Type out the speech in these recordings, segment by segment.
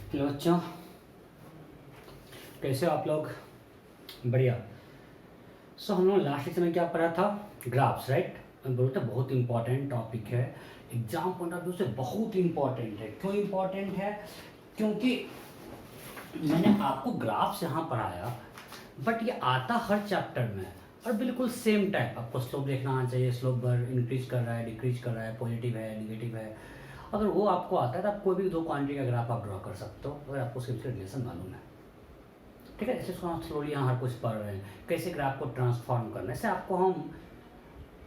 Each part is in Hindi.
हेलो बच्चों, कैसे हो आप लोग? बढ़िया। हम लोग लास्ट लेक्चर में क्या पढ़ा था? Graphs, right? मैं बोलता बहुत इंपॉर्टेंट टॉपिक है, एग्जाम पॉइंट ऑफ व्यू से बहुत इंपॉर्टेंट है। क्यों इंपॉर्टेंट है? क्योंकि मैंने आपको ग्राफ्स यहाँ पढ़ाया, बट ये आता हर चैप्टर में और बिल्कुल सेम टाइप। आपको स्लोप देखना आना चाहिए, स्लोप बर इंक्रीज कर रहा है, डिक्रीज कर रहा है, पॉजिटिव है, निगेटिव है। अगर वो आपको आता है तो आप कोई भी दो क्वांटिटी का ग्राफ आप ड्रॉ कर सकते हो अगर आपको उसके रिलेशन मालूम है। ठीक है, ऐसे हम स्लोली यहाँ हर कुछ पढ़ रहे हैं कैसे ग्राफ को ट्रांसफॉर्म करना है। ऐसे आपको हम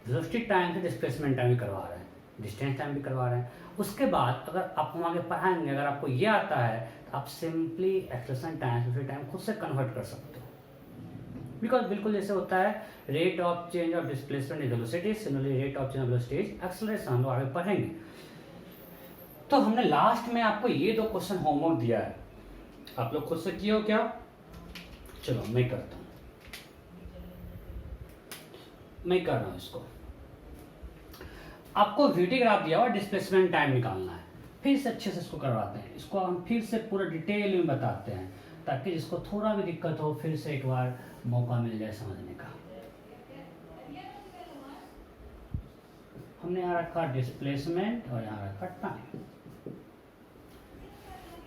वेलोसिटी टाइम से डिस्प्लेसमेंट टाइम भी करवा रहे हैं, डिस्टेंस टाइम भी करवा रहे हैं। उसके बाद अगर आप हम आगे पढ़ाएंगे, अगर आपको ये आता है तो आप simply acceleration time velocity time खुद से कन्वर्ट कर सकते हो। बिकॉज बिल्कुल जैसे होता है rate of change of displacement is velocity, similarly rate of change of velocity is acceleration. हम लोग आगे पढ़ेंगे। तो हमने लास्ट में आपको ये दो क्वेश्चन होमवर्क दिया है, आप लोग खुद से किए हो क्या? चलो मैं करता हूं, मैं कर रहा हूं इसको। आपको वीटी ग्राफ दिया हुआ, डिस्प्लेसमेंट टाइम निकालना है। फिर से अच्छे से इसको करवाते हैं, इसको हम फिर से पूरा डिटेल में बताते हैं ताकि जिसको थोड़ा भी दिक्कत हो फिर से एक बार मौका मिल जाए समझने का। हमने यहाँ रखा डिस्प्लेसमेंट और यहाँ रखा टाइम।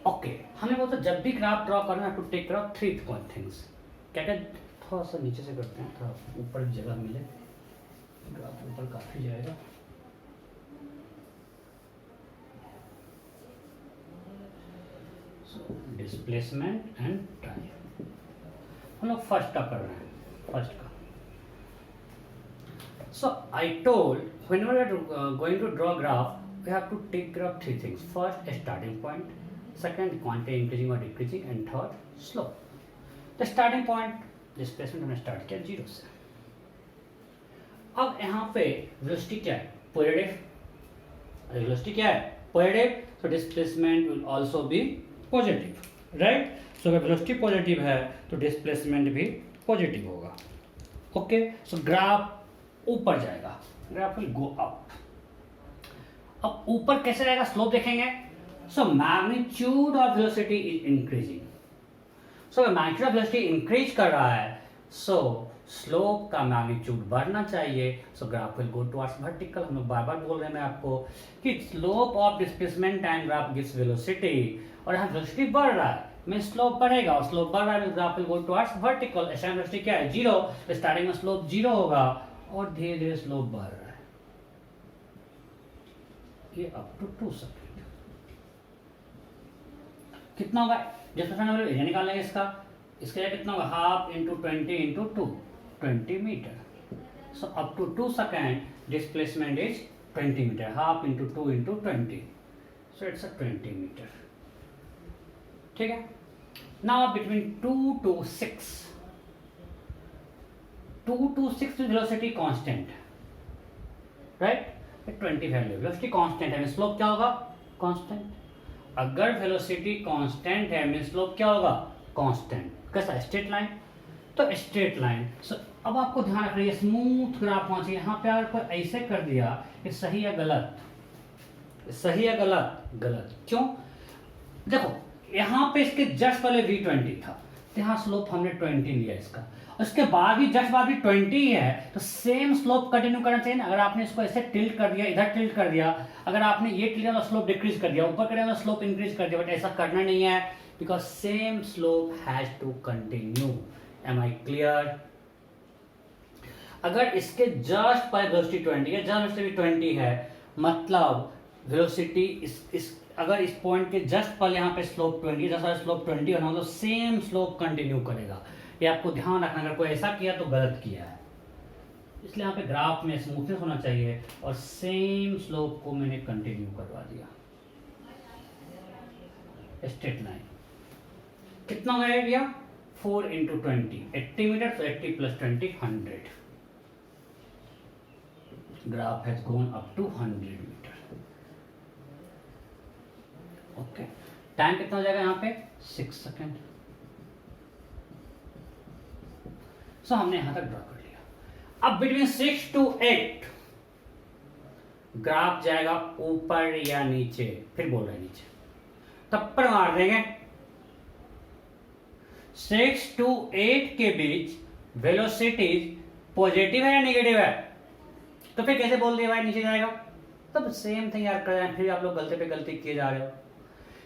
ओके, हमने बोला जब भी ग्राफ ड्रॉ करना है to take care of 3 things. क्या क्या? थोड़ा सा नीचे से करते हैं, थोड़ा ऊपर जगह मिले, ग्राफ ऊपर काफी जाएगा। डिस्प्लेसमेंट एंड टाइम हम लोग फर्स्ट का कर रहे हैं, फर्स्ट का। So I told whenever we are going to draw graph we have to take care of 3 things. First starting point, second quantity increasing और decreasing, and third slope. The starting point displacement हमने स्टार्ट किया 0 से। अब यहाँ पे वेलोसिटी क्या है? पॉजिटिव। वेलोसिटी क्या है? Positive, so displacement will also be positive, right? So अगर वेलोसिटी पॉजिटिव है तो डिस्प्लेसमेंट भी पॉजिटिव होगा। ओके, सो ग्राफ ऊपर जाएगा, ग्राफ विल गो अप। अब ऊपर कैसे रहेगा? स्लोप देखेंगे। So magnitude of velocity is increasing. So magnitude of velocity increase कर रहा है, सो स्लोप का मैग्नीट्यूड बढ़ना चाहिए। सो graph will go towards vertical. हम लोग बार बार बोल रहे हैं मैं आपको कि slope of displacement time graph gives velocity, और यहाँ वेलोसिटी बढ़ रहा है में स्लोप बढ़ेगा, और स्लोप बढ़ रहा है graph will go towards vertical. ऐसा वेलोसिटी क्या है? 0। तो स्टार्टिंग में स्लोप 0 होगा और धीरे धीरे स्लोप बढ़ रहा है, ये अप टू 2 सेकेंड। कितना होगा? डिस्प्लेसमेंट एरिया निकाल लेंगे इसका। इसके लिए कितना होगा? Half into 20 into 2, 20 metre. So up to 2 second displacement is 20 metre. Half into 2 into 20, so it's 20 metre. ठीक है। Now between 2 to 6, 2 to 6 velocity constant, right? 20 value velocity constant है, स्लोप क्या होगा? कांस्टेंट। अगर वेलोसिटी कांस्टेंट है मीन स्लोप क्या होगा? कांस्टेंट। कैसा? Straight line. तो स्ट्रेट लाइन। सो अब आपको ध्यान रखना है स्मूथ ग्राफ होना चाहिए। यहाँ पे अगर कोई ऐसे कर दिया कि सही है गलत, सही है गलत, गलत। क्यों? देखो यहाँ पे इसके जस्ट पहले V20 था, तो यहाँ स्लोप हमने 20 लिया इसका, उसके बाद भी जस्ट बाद भी 20 है, तो सेम स्लोप कंटिन्यू करना चाहिए ना। अगर आपने इसको ऐसे टिल्ट कर दिया, इधर टिल्ट कर दिया, अगर आपने ये टिल्ट किया तो स्लोप डिक्रीज कर दिया, ऊपर करेगा तो स्लोप इंक्रीज कर दिया, बट ऐसा करना नहीं है because same slope has to continue. Am I clear? अगर इसके जस्ट पहले वेलोसिटी 20 है, जस्ट वेलोसिटी 20 है, मतलब वेलोसिटी इस अगर इस पॉइंट के जस्ट पहले यहाँ पे स्लोप 20, जैसा स्लोप 20 होना तो सेम स्लोप कंटिन्यू करेगा। ये आपको ध्यान रखना, अगर कोई ऐसा किया तो गलत किया है। इसलिए यहाँ पे ग्राफ में स्मूथनेस होना चाहिए और सेम स्लोप को मैंने कंटिन्यू करवा दिया। स्ट्रेट लाइन कितना हो गया? 4 इंटू 20, 80 मीटर। तो 80 plus 20 100। Graph has gone up to 100 metre. Okay, time कितना हो जाएगा यहाँ पे? 6 सेकेंड। सो हमने यहां तक ड्रॉ कर लिया। अब बिटवीन 6 to 8 ग्राफ जाएगा ऊपर या नीचे? फिर बोल रहे नीचे, थप्पड़ मार देंगे 6 to 8 के बीच वेलोसिटी पॉजिटिव है या नेगेटिव है? तो फिर कैसे बोल दिया भाई नीचे जाएगा? तब सेम थिंग यार कर रहे हैं, फिर आप लोग गलती पे गलती किए जा रहे हो।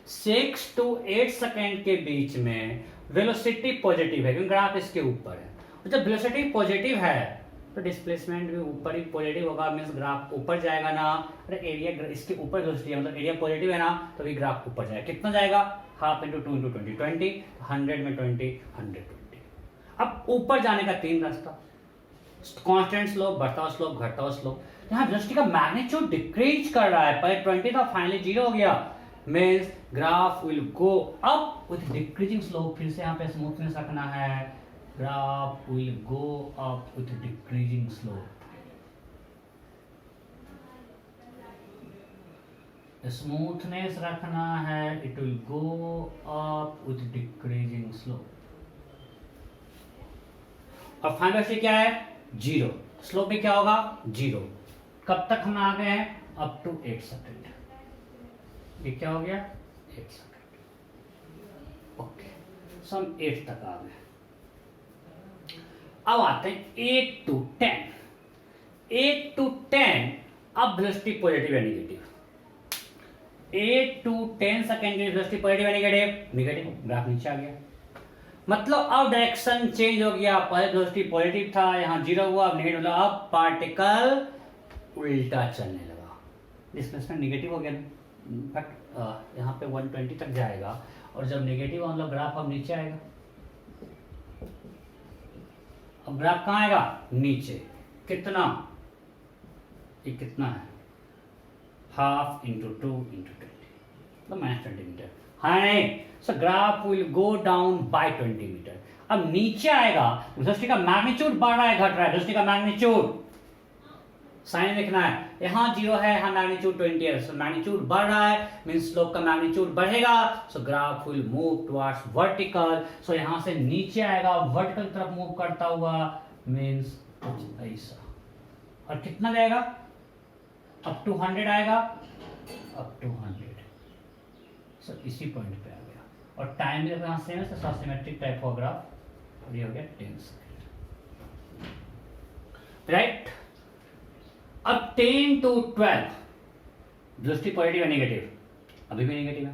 6 to 8 सेकेंड के बीच में वेलोसिटी पॉजिटिव है क्योंकि ग्राफ इसके ऊपर है, और जब वेलोसिटी पॉजिटिव है तो डिस्प्लेसमेंट भी ऊपर ही पॉजिटिव होगा, मींस ग्राफ ऊपर जाएगा ना। अरे एरिया इसके ऊपर वेलोसिटी है, मतलब एरिया पॉजिटिव है ना, तो भी ग्राफ ऊपर जाएगा। कितना जाएगा? हाफ इंटू 2 इंटू 20 20, 100 में 20 120। अब ऊपर जाने का 3 रास्ता, कांस्टेंट स्लोप, बढ़ता हुआ स्लोप, घटता हुआ स्लोप। यहाँ वेलोसिटी का मैग्नीट्यूड डिक्रीज कर रहा है, पहले 20 था फाइनली 0 हो गया, means graph will go up with decreasing slope. फिर से यहाँ पे स्मूथनेस रखना है, graph will go up with decreasing slope. Smoothness रखना है, it will go up with decreasing slope. और फाइनल वेलोसिटी क्या है? 0। स्लोप भी क्या होगा? 0। कब तक हम आ गए हैं? Up to 8 second. ये क्या हो गया? 8 सेकेंड। ओके, सो हम 8 तक आ गए। अब आते हैं 8 to 10। 8 to 10 अब वेलोसिटी पॉजिटिव है नेगेटिव? 8 to 10 सेकेंड की वेलोसिटी पॉजिटिव है नेगेटिव? नेगेटिव। ग्राफ नीचे आ गया, मतलब अब डायरेक्शन चेंज हो गया। पहले वेलोसिटी पॉजिटिव था, यहाँ 0 हुआ, अब नेगेटिव हुआ। अब पार्टिकल उल्टा चलने लगा, डिस्प्लेसमेंट नेगेटिव हो गया। बट यहाँ पे 120 तक जाएगा, और जब नेगेटिव मतलब ग्राफ अब नीचे आएगा। अब ग्राफ कहाँ आएगा? नीचे। कितना? ये कितना है? हाफ इंटू 2 इंटू 20, मतलब -20 मीटर। हाँ नहीं, so graph will go down by 20 metre. अब नीचे आएगा, वेलोसिटी का मैग्नीट्यूड बढ़ रहा है घट रहा है? वेलोसिटी का मैग्नीट्यूड साइन लिखना है, यहाँ 0 है, यहाँ मैग्नीट्यूड 20 है, सो मैग्नीट्यूड बढ़ रहा है, मींस स्लोप का मैग्नीट्यूड बढ़ेगा, so graph will move towards vertical. So यहाँ से नीचे आएगा, वर्टिकल की तरफ मूव करता हुआ, मींस कुछ ऐसा। और कितना जाएगा? अप टू 100 आएगा, अप टू 100। सो इसी पॉइंट पे आ गया, और टाइम भी यहाँ सेम है, तो सिमेट्रिक टाइप का ग्राफ, और ये हो गया 10 सेकेंड, राइट। अब 10 to 12 वेलोसिटी पॉजिटिव है नेगेटिव? अभी भी नेगेटिव है।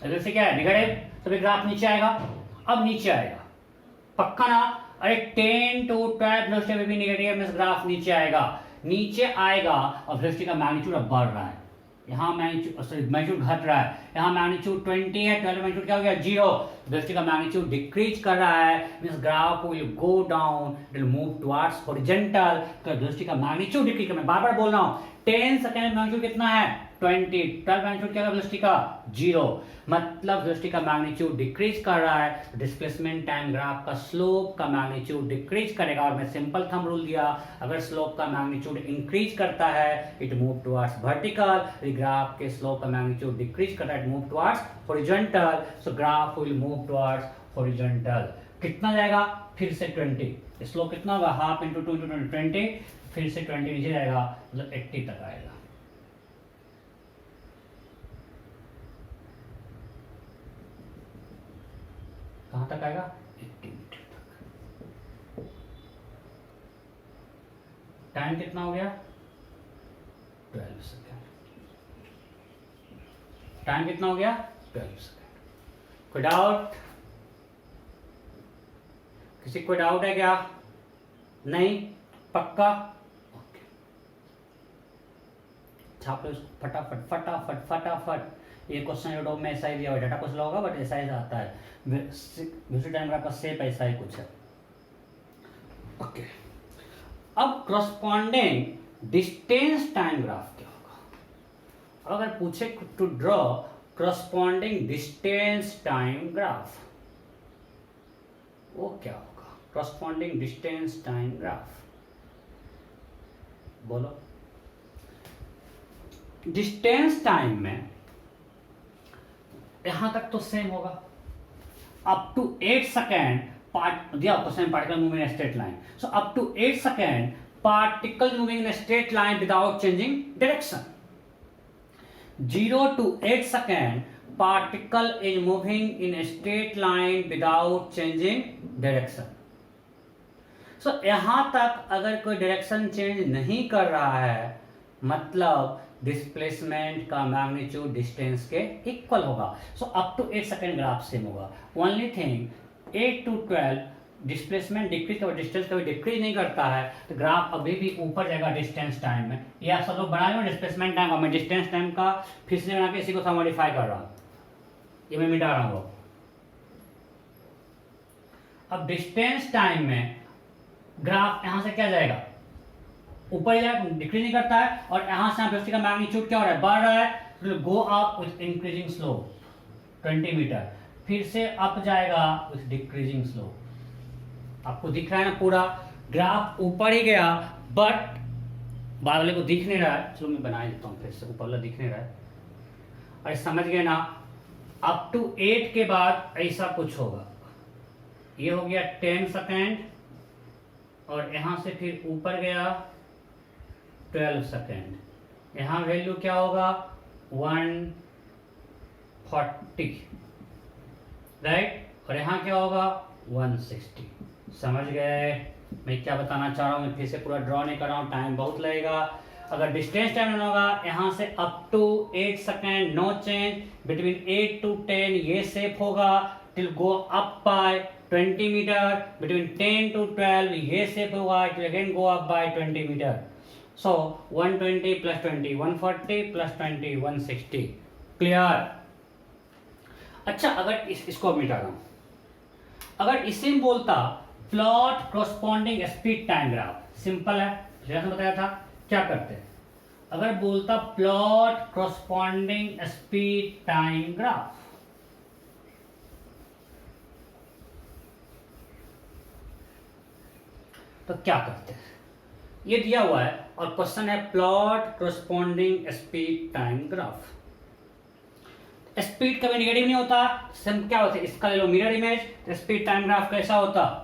वेलोसिटी क्या है? नेगेटिव, तो फिर ग्राफ नीचे आएगा। अब नीचे आएगा पक्का ना? अरे 10 to 12 वेलोसिटी अभी भी नेगेटिव है, मींस ग्राफ नीचे आएगा। नीचे आएगा और वेलोसिटी का मैग्नीट्यूड अब बढ़ रहा है, यहाँ मैग्नीट्यूड घट रहा है, यहाँ मैग्नीट्यूड 20 है, 12 मैग्नीट्यूड क्या हो गया? 0। वेलोसिटी का मैग्नीट्यूड डिक्रीज कर रहा है, means graph will go down, it will move towards horizontal. तो वेलोसिटी का मैग्नीट्यूड डिक्रीज कर, मैं बार बार बोल रहा हूँ, 10 सेकेंड में मैग्नीट्यूड कितना है? 20। 12 मैग्नीट्यूड क्या है वेलोसिटी का? 0। मतलब वेलोसिटी का मैग्नीट्यूड डिक्रीज कर रहा है, डिस्प्लेसमेंट टाइम ग्राफ का स्लोप का मैग्नीट्यूड डिक्रीज करेगा। और मैं सिंपल थंब रूल दिया, अगर स्लोप का मैग्नीट्यूड इंक्रीज करता है, it move towards vertical, graph के स्लोप का मैग्नीट्यूड डिक्रीज कर रहा है, it move towards horizontal, so graph will move towards horizontal. कितना जाएगा? फिर से 20। स्लोप कितना होगा? हाफ इंटू 2 इंटू 20, फिर से 20 नीचे जाएगा, मतलब 80 तक आएगा। कहाँ तक आएगा? 80 मीटर तक। टाइम कितना हो गया? 12 सेकेंड। टाइम कितना हो गया? 12 सेकेंड। कोई डाउट? किसी कोई डाउट है क्या? नहीं? पक्का? ओके, छाप लो इसको फटाफट फटाफट फटाफट। ये क्वेश्चन यूट्यूब में ऐसा ही दिया हुआ, डाटा कुछ होगा बट ऐसा ही आता है। दूसरे टाइम का सेप ऐसा ही कुछ है। ओके, अब करस्पॉन्डिंग डिस्टेंस टाइम ग्राफ क्या होगा? अगर पूछे to draw corresponding distance time graph, वो क्या होगा? करस्पॉन्डिंग डिस्टेंस टाइम ग्राफ बोलो। डिस्टेंस टाइम में यहां तक तो सेम होगा, अप टू 8 सेकेंड पार्ट दिया question, particle moving in straight line. So up to 8 second particle moving in straight line without changing direction. 0 to 8 second particle is moving in straight line without changing direction. So यहां तक अगर कोई डायरेक्शन चेंज नहीं कर रहा है मतलब डिस्प्लेसमेंट का मैग्नीट्यूड डिस्टेंस के इक्वल होगा। So up to 8 second graph same होगा। Only thing 8 to 12 displacement decrease और डिस्टेंस कभी डिक्रीज नहीं करता है तो ग्राफ अभी भी ऊपर जाएगा डिस्टेंस टाइम में। ये आप सब लोग बना लो डिस्प्लेसमेंट टाइम का, मैं डिस्टेंस टाइम का फिर से बना के इसी को थोड़ा मॉडिफाई कर रहा हूँ, ये मैं मिटा रहा हूँ। अब डिस्टेंस टाइम में ग्राफ यहां से क्या जाएगा ऊपर जाएगा, डिक्रीज नहीं करता है, और यहां से वेलोसिटी का मैग्नीट्यूड क्या हो रहा है बढ़ रहा है, तो go up with increasing slope 20 metre, फिर से अप जाएगा विथ डिक्रीजिंग स्लोप। आपको दिख रहा है ना पूरा ग्राफ ऊपर ही गया बट बाद वाले को दिख नहीं रहा है। चलो मैं बना देता हूँ फिर से, ऊपर वाला दिख नहीं रहा है। अरे समझ गए ना, अप टू 8 के बाद ऐसा कुछ होगा। ये हो गया 10 सेकेंड और यहां से फिर ऊपर गया 12 सेकेंड, यहां वैल्यू क्या होगा 140 राइट, और यहां क्या होगा 160। समझ गए मैं क्या बताना चाह रहा हूं? मैं फिर से पूरा ड्रॉ नहीं कर रहा हूं, टाइम बहुत लगेगा। अगर डिस्टेंस टाइम होगा यहां से up to 8 second no change, between 8 to 10 ये सेफ होगा, till go up by 20 metre, between 10 to 12 ये सेफ होगा, till again go up by 20 metre. So 120 plus 20 140 plus 20 160। Clear? अच्छा अगर इसको मिटा रहा हूं, अगर इसे बोलता plot corresponding speed time graph, simple है, जैसे बताया था क्या करते हैं। अगर बोलता plot corresponding speed time graph, तो क्या करते हैं, ये दिया हुआ है और क्वेश्चन है plot corresponding speed time graph. Speed कभी नेगेटिव नहीं होता, सिम क्या होता है, इसका ले लो mirror image, speed time graph कैसा होता,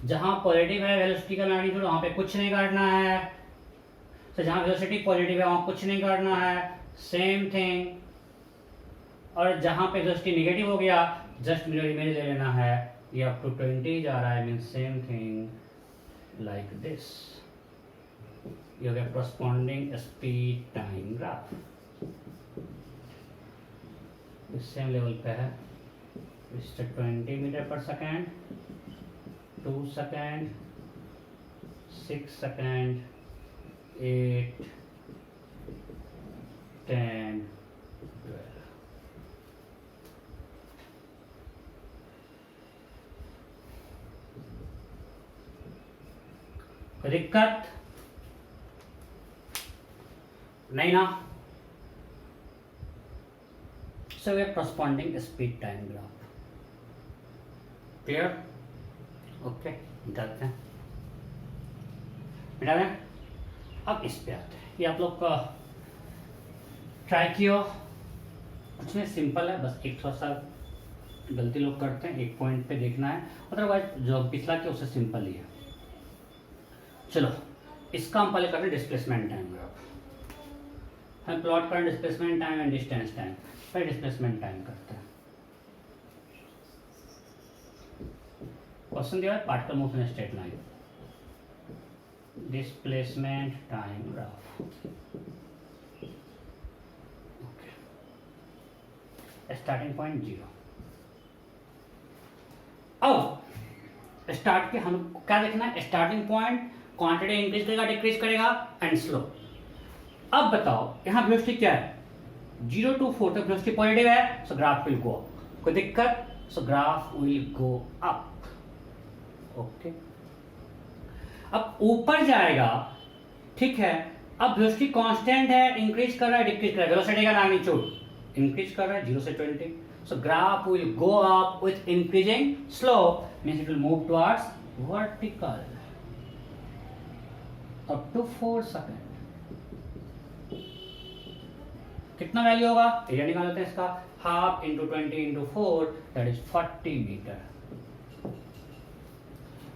जहां पॉजिटिव है वेलोसिटी का मैग्नीट्यूड वहां पे कुछ नहीं करना है, तो जहां वेलोसिटी पॉजिटिव है वहां कुछ नहीं करना है, सेम थिंग। और जहां पे वेलोसिटी नेगेटिव हो गया जस्ट मिरर इमेज ले लेना है, ये अप टू 20 जा रहा है, mean same thing like this। ये हो गया corresponding speed time graph, same level पे है, इससे 20 मीटर पर सेकेंड, 2 सेकेंड, 6 सेकेंड, 8, 10, 12। कोई दिक्कत नहीं ना? सो वे corresponding speed time graph. Clear? Okay निकालते हैं, मिटा दें। अब इस पे आते हैं, ये आप लोग का ट्राई किया, कुछ नहीं सिंपल है, बस एक थोड़ा सा गलती लोग करते हैं, एक पॉइंट पे देखना है, अदरवाइज जो पिछला किया उससे सिंपल ही है। चलो इसका हम पहले करते हैं डिस्प्लेसमेंट टाइम ग्राफ। हम प्लॉट करें displacement time and distance time, पहले डिस्प्लेसमेंट टाइम करते हैं। क्वेश्चन दिया है particle moves in straight line, displacement time graph. Okay, starting point 0। अब स्टार्ट के हम क्या देखना है, स्टार्टिंग पॉइंट क्वांटिटी इंक्रीज करेगा डिक्रीज करेगा एंड स्लो। अब बताओ यहां वेलोसिटी क्या है, 0 to 4 तक वेलोसिटी पॉजिटिव है, सो ग्राफ विल गो अप। कोई दिक्कत? सो graph will go up. Okay, अब ऊपर जाएगा, ठीक है, अब वेलोसिटी कांस्टेंट है, इंक्रीज कर रहा है डिक्रीज कर रहा है, वेलोसिटी का मैग्नीट्यूड इंक्रीज कर रहा है 0 से 20, so graph will go up with increasing slope, means it will move towards vertical up to 4 second. कितना वैल्यू होगा, एरिया निकाल लेते हैं इसका, half into 20 into 4 that is 40 metre.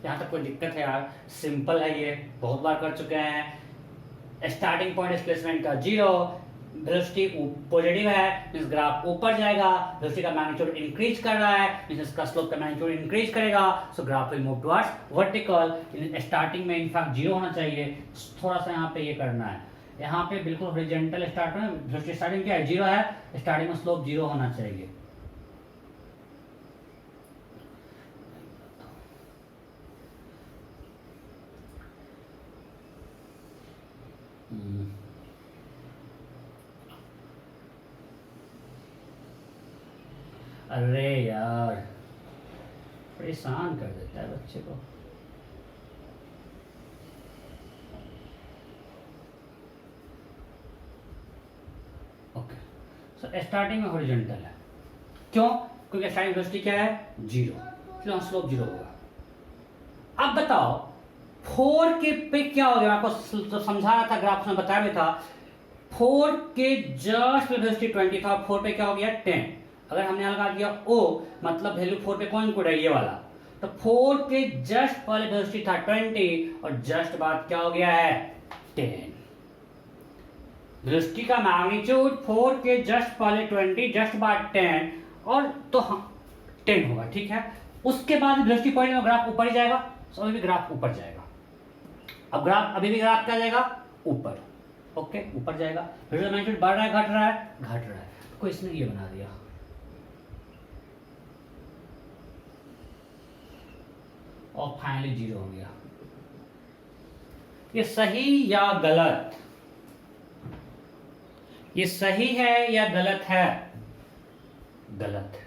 यहां तक कोई दिक्कत है यार, सिंपल है, ये बहुत बार कर चुके हैं। स्टार्टिंग पॉइंट डिस्प्लेसमेंट का 0, वेलोसिटी पॉजिटिव है मींस ग्राफ ऊपर जाएगा, वेलोसिटी का मैग्नीट्यूड इंक्रीज कर रहा है मींस इसका स्लोप का मैग्नीट्यूड इंक्रीज करेगा, सो graph will move towards vertical. Starting में इनफैक्ट जीरो होना चाहिए, थोड़ा सा यहाँ पे ये करना है, यहाँ पे बिल्कुल हॉरिजॉन्टल स्टार्ट में वेलोसिटी स्टार्टिंग क्या है, जीरो है, स्टार्टिंग में स्लोप जीरो होना चाहिए। अरे यार परेशान कर देता है बच्चे को। ओके सो स्टार्टिंग में हॉरिजॉन्टल है, क्यों? क्योंकि स्टार्टिंग वेलोसिटी क्या है, जीरो, इसलिए स्लोप जीरो होगा। अब बताओ 4 के पे क्या हो गया, आपको समझा रहा था ग्राफ में बताया भी था, 4 के जस्ट वेलोसिटी 20 था, 4 पे क्या हो गया 10। अगर हमने यहाँ लगा दिया O मतलब वैल्यू 4 पे कौन कोड है, ये वाला, तो 4 के जस्ट पहले वेलोसिटी था 20 और जस्ट बाद क्या हो गया है 10। वेलोसिटी का मैग्नीट्यूड 4 के जस्ट पहले 20 जस्ट बाद 10 और तो 10 होगा, ठीक है। उसके बाद वेलोसिटी पॉइंट में ग्राफ ऊपर ही जाएगा, तो अभी भी ग्राफ ऊपर जाएगा। अब ग्राफ अभी भी ग्राफ क्या जाएगा, ऊपर, ओके ऊपर जाएगा। वेलोसिटी मैग्नीट्यूड बढ़ रहा है घट रहा है, घट रहा है, तो इसने ये बना दिया और फाइनली जीरो हो गया। ये सही या गलत, ये सही है या गलत है, गलत है।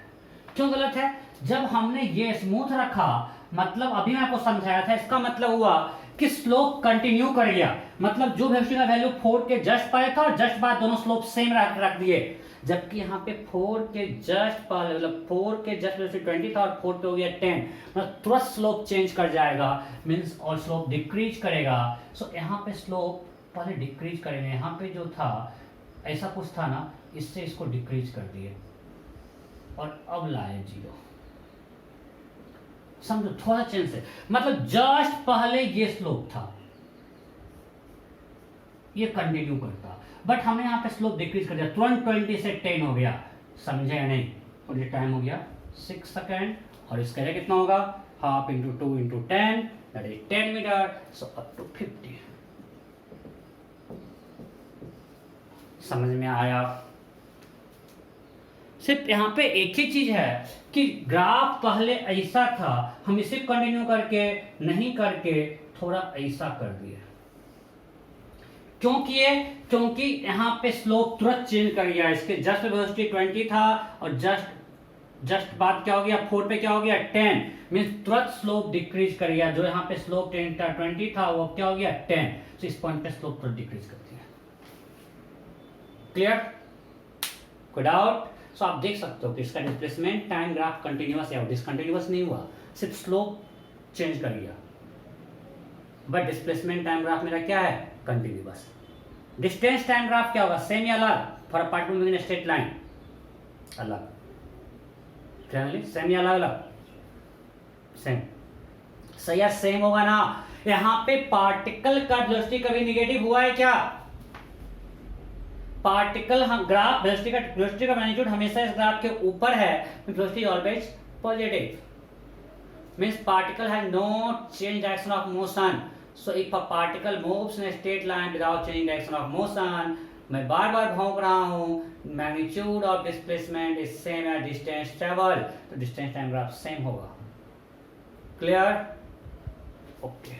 क्यों गलत है? जब हमने ये स्मूथ रखा, मतलब अभी मैं आपको समझाया था, इसका मतलब हुआ कि स्लोप कंटिन्यू कर गया, मतलब जो वेलोसिटी का वैल्यू 4 के जस्ट पहले था और जस्ट बाद दोनों स्लोप सेम रख दिए, जबकि यहाँ पे 4 के जस्ट पहले मतलब 4 के जस्ट वेलोसिटी 20 था और 4 पे हो गया 10, मतलब तुरंत स्लोप चेंज कर जाएगा मींस और स्लोप डिक्रीज करेगा। सो यहाँ पे स्लोप पहले डिक्रीज करेंगे, यहाँ पे जो था ऐसा कुछ था ना, इससे इसको डिक्रीज कर दिए और अब लाए जीरो। समझो थोड़ा चेंज है, मतलब जस्ट पहले ये स्लोप था, ये कंटिन्यू करता, बट हमने यहाँ पे स्लोप डिक्रीज कर दिया, तुरंत 20 से 10 हो गया, समझे या नहीं? और ये टाइम हो गया 6 सेकेंड और इसका एरिया कितना होगा, half into 2 into 10 that is 10 metre, so up to 50। समझ में आया? सिर्फ यहाँ पे एक ही चीज है कि ग्राफ पहले ऐसा था, हम इसे कंटिन्यू करके नहीं करके थोड़ा ऐसा कर दिए। क्यों किए? क्योंकि यहाँ पे स्लोप तुरंत चेंज कर गया, इसके जस्ट वेलोसिटी 20 था और जस्ट बाद क्या हो गया 4 पे क्या हो गया 10, मींस तुरंत स्लोप डिक्रीज कर गया। जो यहाँ पे स्लोप 20 था वो क्या हो गया 10, तो इस पॉइंट पे स्लोप तुरंत डिक्रीज कर दिया। क्लियर? कोई डाउट? सो आप देख सकते हो कि इसका डिस्प्लेसमेंट टाइम ग्राफ कंटिन्यूअस या डिसकंटिन्यूअस नहीं हुआ, सिर्फ स्लोप चेंज कर गया, बट डिस्प्लेसमेंट टाइम ग्राफ मेरा क्या है कंटिन्यूअस। डिस्टेंस टाइम ग्राफ क्या होगा, सेम या अलग? For a particle moving in straight line अलग, फैमिली सेम या अलग अलग? सेम। सही है, सेम होगा ना। यहां पे पार्टिकल का वेलोसिटी कभी निगेटिव हुआ है क्या? पार्टिकल हम ग्राफ वेलोसिटी का मैग्नीट्यूड हमेशा इस ग्राफ के ऊपर है, velocity always positive means particle has no change direction of motion. So if a particle moves in straight line without changing direction of motion, मैं बार बार भौंक रहा हूं, magnitude of displacement is same as distance travel, तो डिस्टेंस टाइम ग्राफ सेम होगा। क्लियर? ओके,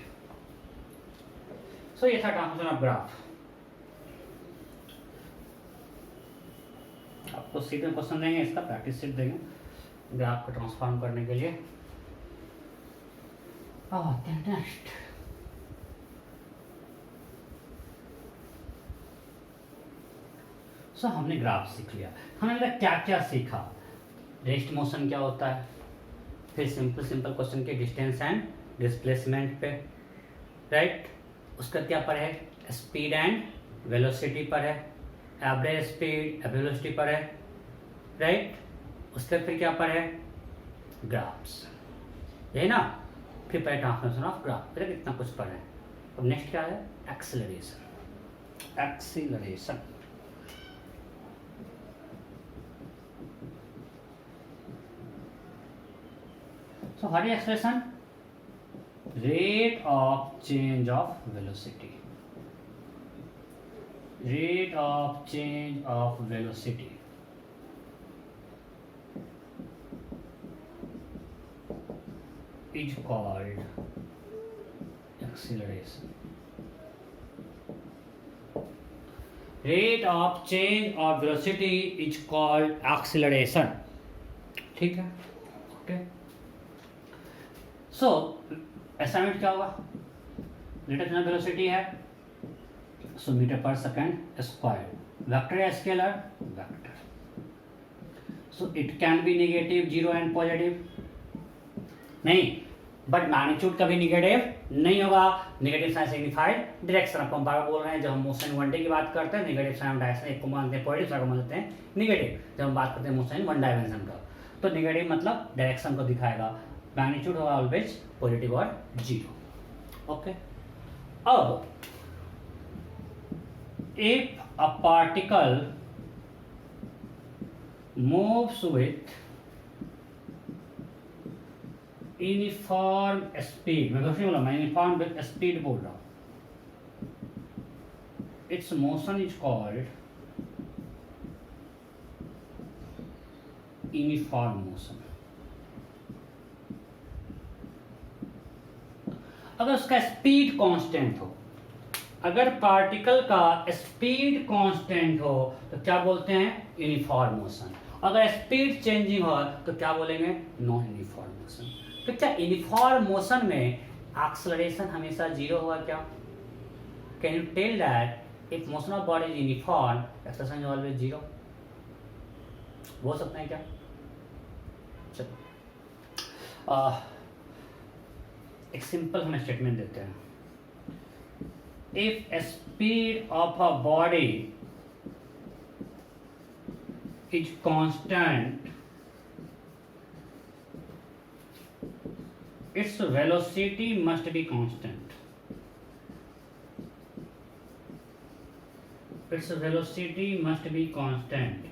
सो ये था ट्रांसफॉर्मेशन ऑफ ग्राफ। आपको सीट में क्वेश्चन देंगे, इसका प्रैक्टिस सीट देंगे ग्राफ को ट्रांसफॉर्म करने के लिए। नेक्स्ट सो हमने ग्राफ सीख लिया, हमने क्या क्या सीखा, रेस्ट मोशन क्या होता है, फिर सिंपल क्वेश्चन के डिस्टेंस एंड डिस्प्लेसमेंट पे, राइट। उसका क्या पर है, स्पीड एंड वेलोसिटी पर है, एवरेज स्पीड वेलोसिटी पर है, राइट। उसके फिर क्या पर है, ग्राफ्स, यही ना। फिर पर ट्रांसफॉर्मेशन ऑफ ग्राफ, फिर इतना कुछ पर है। अब नेक्स्ट क्या है, acceleration. Acceleration So what is expression? Rate of change of velocity. Rate of change of velocity is called acceleration. Rate of change of velocity is called acceleration. ठीक है, ओके. सो असाइनमेंट क्या होगा? Rate of change of velocity है, सो मीटर पर सेकंड स्क्वायर. वेक्टर या scalar? Vector. So it can be negative, zero and positive नहीं, बट मैग्नीट्यूड कभी नेगेटिव नहीं होगा. Negative sign signified direction. आपको हम बार बोल रहे हैं, जब हम मोशन वन डे की बात करते हैं नेगेटिव साइन डायरेक्शन एक को मानते हैं पॉजिटिव, साइन को मानते हैं नेगेटिव. जब हम बात करते हैं मोशन वन डायमेंशन का, तो नेगेटिव मतलब डायरेक्शन को दिखाएगा, मैग्नीट्यूड होगा ऑलवेज पॉजिटिव और जीरो. ओके. अब if a particle moves with uniform speed, मैं कुछ नहीं बोला, मैं यूनिफॉर्म स्पीड बोल रहा हूं, it's motion is called uniform motion. अगर उसका स्पीड कांस्टेंट हो, अगर पार्टिकल का स्पीड कांस्टेंट हो तो क्या बोलते हैं? Uniform motion. अगर स्पीड चेंजिंग हो तो क्या बोलेंगे? Non uniform motion. तो क्या यूनिफॉर्म मोशन में एक्सेलरेशन हमेशा जीरो होगा क्या? Can you tell that if motion of body is uniform acceleration is always zero? बोल सकते हैं क्या? चलो एक सिंपल हम स्टेटमेंट देते हैं. If speed of a body is constant, its velocity must be constant. Its velocity must be constant.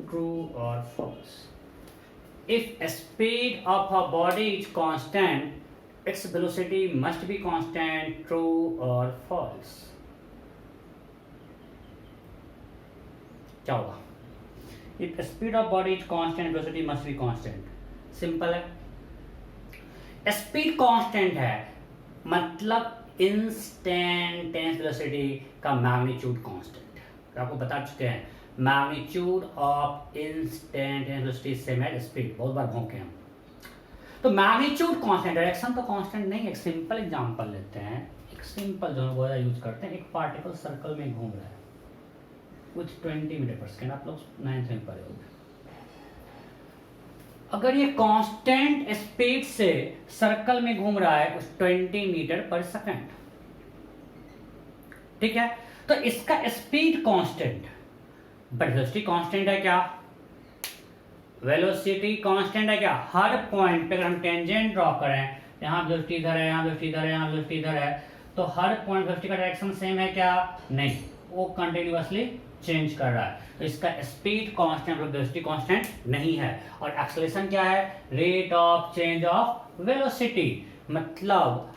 True or false? If speed of a body is constant, its velocity must be constant. True or false? क्या होगा? If speed of body is constant, velocity must be constant. Simple है. स्पीड कांस्टेंट है मतलब इंस्टेंटेनियस वेलोसिटी का मैग्नीट्यूड कांस्टेंट है. आपको बता चुके हैं magnitude of instantaneous velocity same as speed. बहुत बार भौंके हम. तो मैग्नीट्यूड कांस्टेंट, डायरेक्शन तो कांस्टेंट नहीं. एक सिंपल एग्जांपल लेते हैं, एक सिंपल जो बहुत यूज करते हैं. एक पार्टिकल सर्कल में घूम रहा है विथ 20 मीटर पर सेकेंड. आप लोग 9th में पढ़े होंगे. अगर ये कांस्टेंट स्पीड से सर्कल में घूम रहा है उस 20 मीटर पर सेकंड, ठीक है, तो इसका speed constant but velocity constant है क्या? वेलोसिटी कांस्टेंट है क्या? हर पॉइंट पे अगर हम टेंजेंट ड्रॉ करें, यहाँ वेलोसिटी इधर है, यहाँ वेलोसिटी इधर है, यहाँ वेलोसिटी इधर है, तो हर पॉइंट वेलोसिटी का डायरेक्शन सेम है क्या? नहीं, वो कंटिन्यूअसली चेंज कर रहा है. तो इसका स्पीड कांस्टेंट और वेलोसिटी कांस्टेंट नहीं है. और एक्सेलरेशन क्या है? Rate of change of velocity. मतलब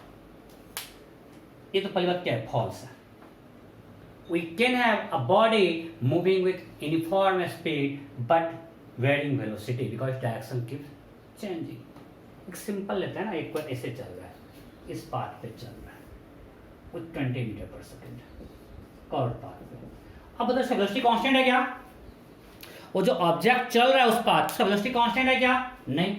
ये तो पहली बात क्या है? फॉल्स है. We can have a body moving with uniform speed but varying velocity because direction keeps changing. एक सिंपल लेते हैं ना, एक बार ऐसे चल रहा है, इस पाथ पे चल रहा है विथ 20 मीटर पर सेकेंड कर्व पाथ पे. अब बताओ इसका वेलोसिटी कांस्टेंट है क्या? वो जो ऑब्जेक्ट चल रहा है उस पाथ, उसका वेलोसिटी कांस्टेंट है क्या? नहीं.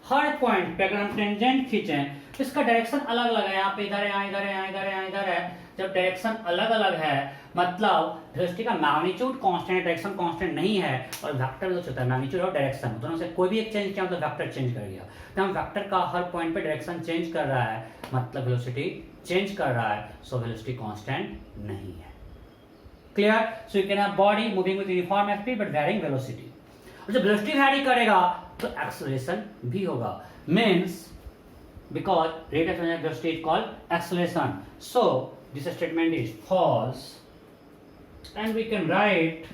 हर पॉइंट पे अगर हम टेंजेंट खींचें तो इसका डायरेक्शन अलग अलग है. यहाँ पे इधर है, यहाँ इधर है, यहाँ इधर है, यहाँ इधर है. जब डायरेक्शन अलग अलग है मतलब वेलोसिटी का मैग्नीट्यूड कांस्टेंट है, डायरेक्शन कांस्टेंट नहीं है. और वेक्टर जो होता है मैग्नीट्यूड और डायरेक्शन, दोनों से कोई भी एक चेंज किया मतलब वेक्टर चेंज कर गया. तो हम वेक्टर का हर पॉइंट पे डायरेक्शन चेंज कर रहा है मतलब वेलोसिटी चेंज कर रहा है. सो वेलोसिटी कांस्टेंट नहीं है. Clear? So you can have body moving with uniform speed but varying velocity. और जब velocity vary करेगा तो acceleration भी होगा. Means because rate of change of velocity is called acceleration. So this statement is false, and we can write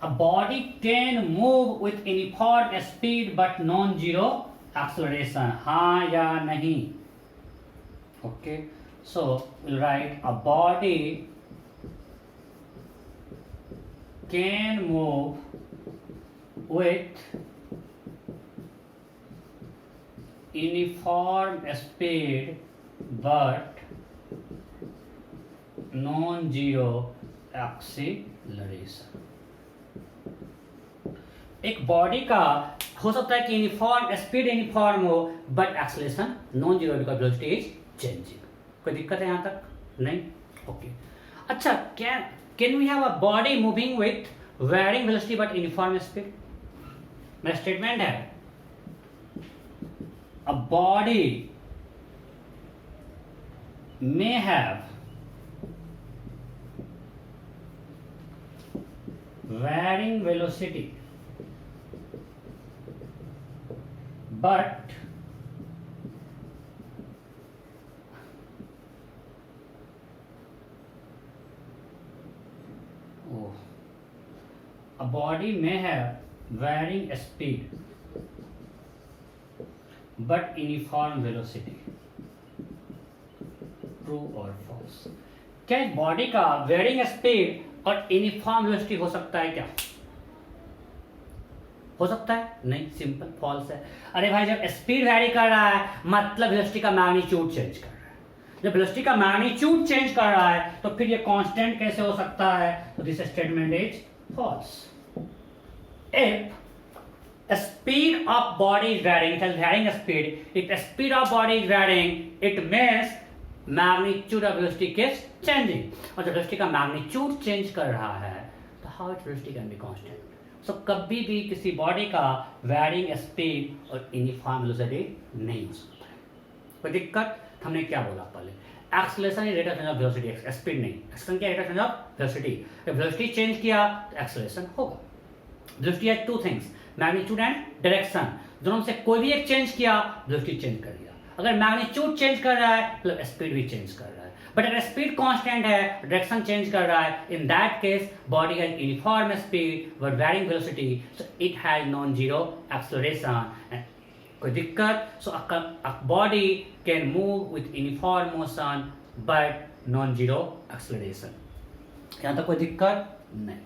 A body can move with uniform speed but non-zero acceleration. हाँ या नहीं? Okay, so we'll write a body can move with uniform speed but non-zero acceleration. एक बॉडी का हो सकता है कि यूनिफॉर्म स्पीड यूनिफॉर्म हो but acceleration non zero because velocity is changing. कोई दिक्कत है यहाँ तक? नहीं. ओके. अच्छा, can we have a body moving with varying velocity but uniform speed? मेरा स्टेटमेंट है a body may have varying velocity but a body may have varying speed but uniform velocity. True और फॉल्स? क्या एक बॉडी का वेरिंग स्पीड और यूनिफॉर्म वेलोसिटी हो सकता है? क्या हो सकता है? नहीं, सिंपल फॉल्स है. अरे भाई, जब स्पीड वेरी कर रहा है मतलब वेलोसिटी का मैग्नीट्यूड चेंज कर रहा है. जब वेलोसिटी का मैग्नीट्यूड चेंज कर रहा है तो फिर ये कांस्टेंट कैसे हो सकता है? तो this statement is false. If speed of body is varying, it has varying speed. If the speed of body is varying, it means magnitude of velocity keeps changing. और जब velocity का magnitude change कर रहा है तो how its velocity can be constant? So कभी भी किसी बॉडी का varying speed और uniform velocity नहीं हो सकता है. कोई दिक्कत? हमने क्या बोला पहले? Acceleration is rate of change of velocity, speed नहीं. Acceleration क्या? Rate of change of velocity. जब velocity change किया तो acceleration होगा. Velocity has two things, magnitude and direction. दोनों से कोई भी एक चेंज किया velocity चेंज कर दिया. अगर मैग्नीट्यूड चेंज कर रहा है मतलब स्पीड भी चेंज कर रहा है. बट अगर स्पीड कांस्टेंट है, डायरेक्शन चेंज कर रहा है, in that case body has uniform speed but varying velocity, so it has non zero acceleration. कोई दिक्कत? So a body can move with uniform motion but non zero acceleration. यहाँ तक कोई दिक्कत नहीं.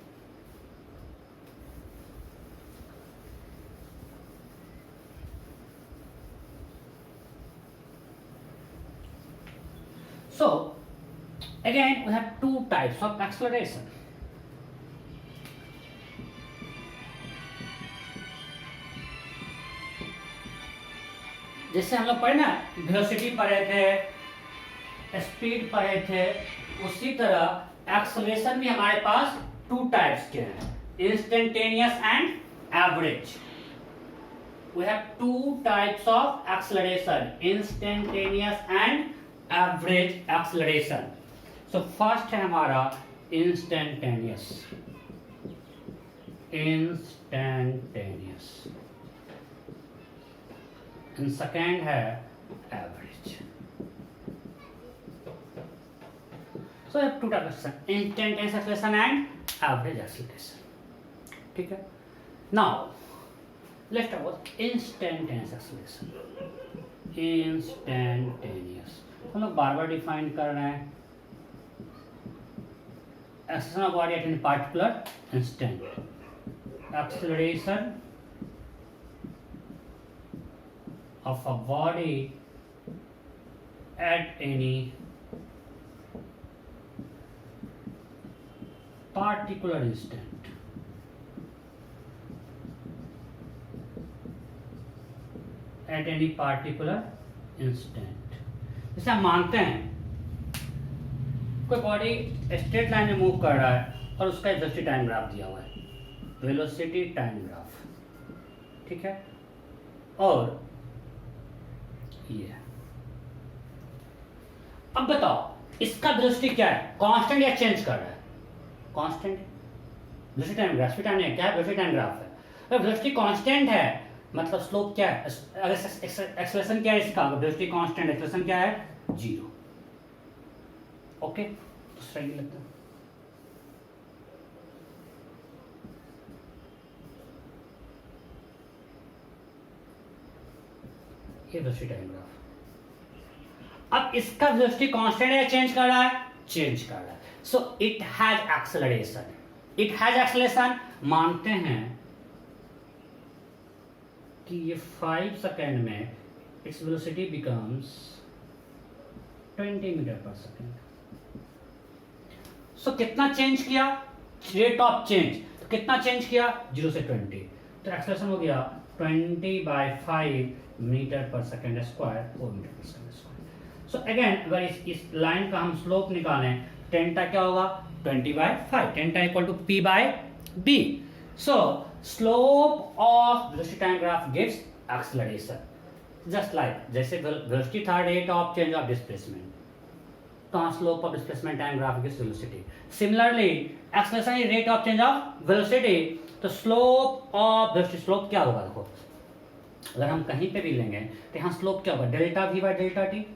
So, again, we have two types of acceleration. जैसे हम लोग पढ़े ना, वेलोसिटी पढ़े थे, स्पीड पढ़े थे, उसी तरह एक्सेलरेशन भी हमारे पास टू टाइप्स के हैं, instantaneous and average. We have two types of acceleration, instantaneous and average acceleration. So first है हमारा इंस्टेंटेनियस. एंड सेकेंड है average. So have two types, instantaneous acceleration and average acceleration. ठीक है. Now let's talk about instantaneous acceleration. Instantaneous हम लोग बार बार डिफाइन कर रहे हैं. Acceleration of body at any particular instant. Acceleration of a body at any particular instant. At any particular instant. जैसे हम मानते हैं कोई बॉडी स्ट्रेट लाइन में मूव कर रहा है और उसका वेलोसिटी टाइम ग्राफ दिया हुआ है, वेलोसिटी टाइम ग्राफ. ठीक है. और ये अब बताओ इसका वेलोसिटी क्या है? कांस्टेंट या चेंज कर रहा है? Constant. Velocity time graph, speed time नहीं है, क्या है? वेलोसिटी टाइम ग्राफ है. अगर वेलोसिटी कांस्टेंट है मतलब स्लोप क्या है? अगर एक्सेलरेशन क्या है इसका? वेलोसिटी कांस्टेंट, एक्सेलरेशन क्या है? जीरो. ओके. तो सही लगता है. ये वेलोसिटी टाइम ग्राफ। अब इसका वेलोसिटी कांस्टेंट है, चेंज कर रहा है, चेंज कर रहा है, सो it has acceleration. It has acceleration, मानते हैं कि ये 5 सेकेंड में इट्स वेलोसिटी बिकम्स 20 मीटर पर सेकेंड। सो कितना चेंज किया, रेट ऑफ चेंज, तो कितना चेंज किया, 0 से 20, तो एक्सेलरेशन हो गया 20/5 मीटर पर सेकेंड स्क्वायर, 4 मीटर पर सेकेंड स्क्वायर। सो अगेन अगर इस लाइन का हम स्लोप निकालें, टेंटा क्या होगा, 20/5, टेंटा equal to P by B। So slope of velocity time graph gives acceleration, just like जैसे वेलोसिटी था rate of change of displacement, तो slope of displacement time graph gives velocity. Similarly acceleration is rate of change of velocity, तो स्लोप ऑफ वेलोसिटी, स्लोप क्या होगा, देखो अगर हम कहीं पे भी लेंगे तो यहाँ स्लोप क्या होगा, delta V bye delta T,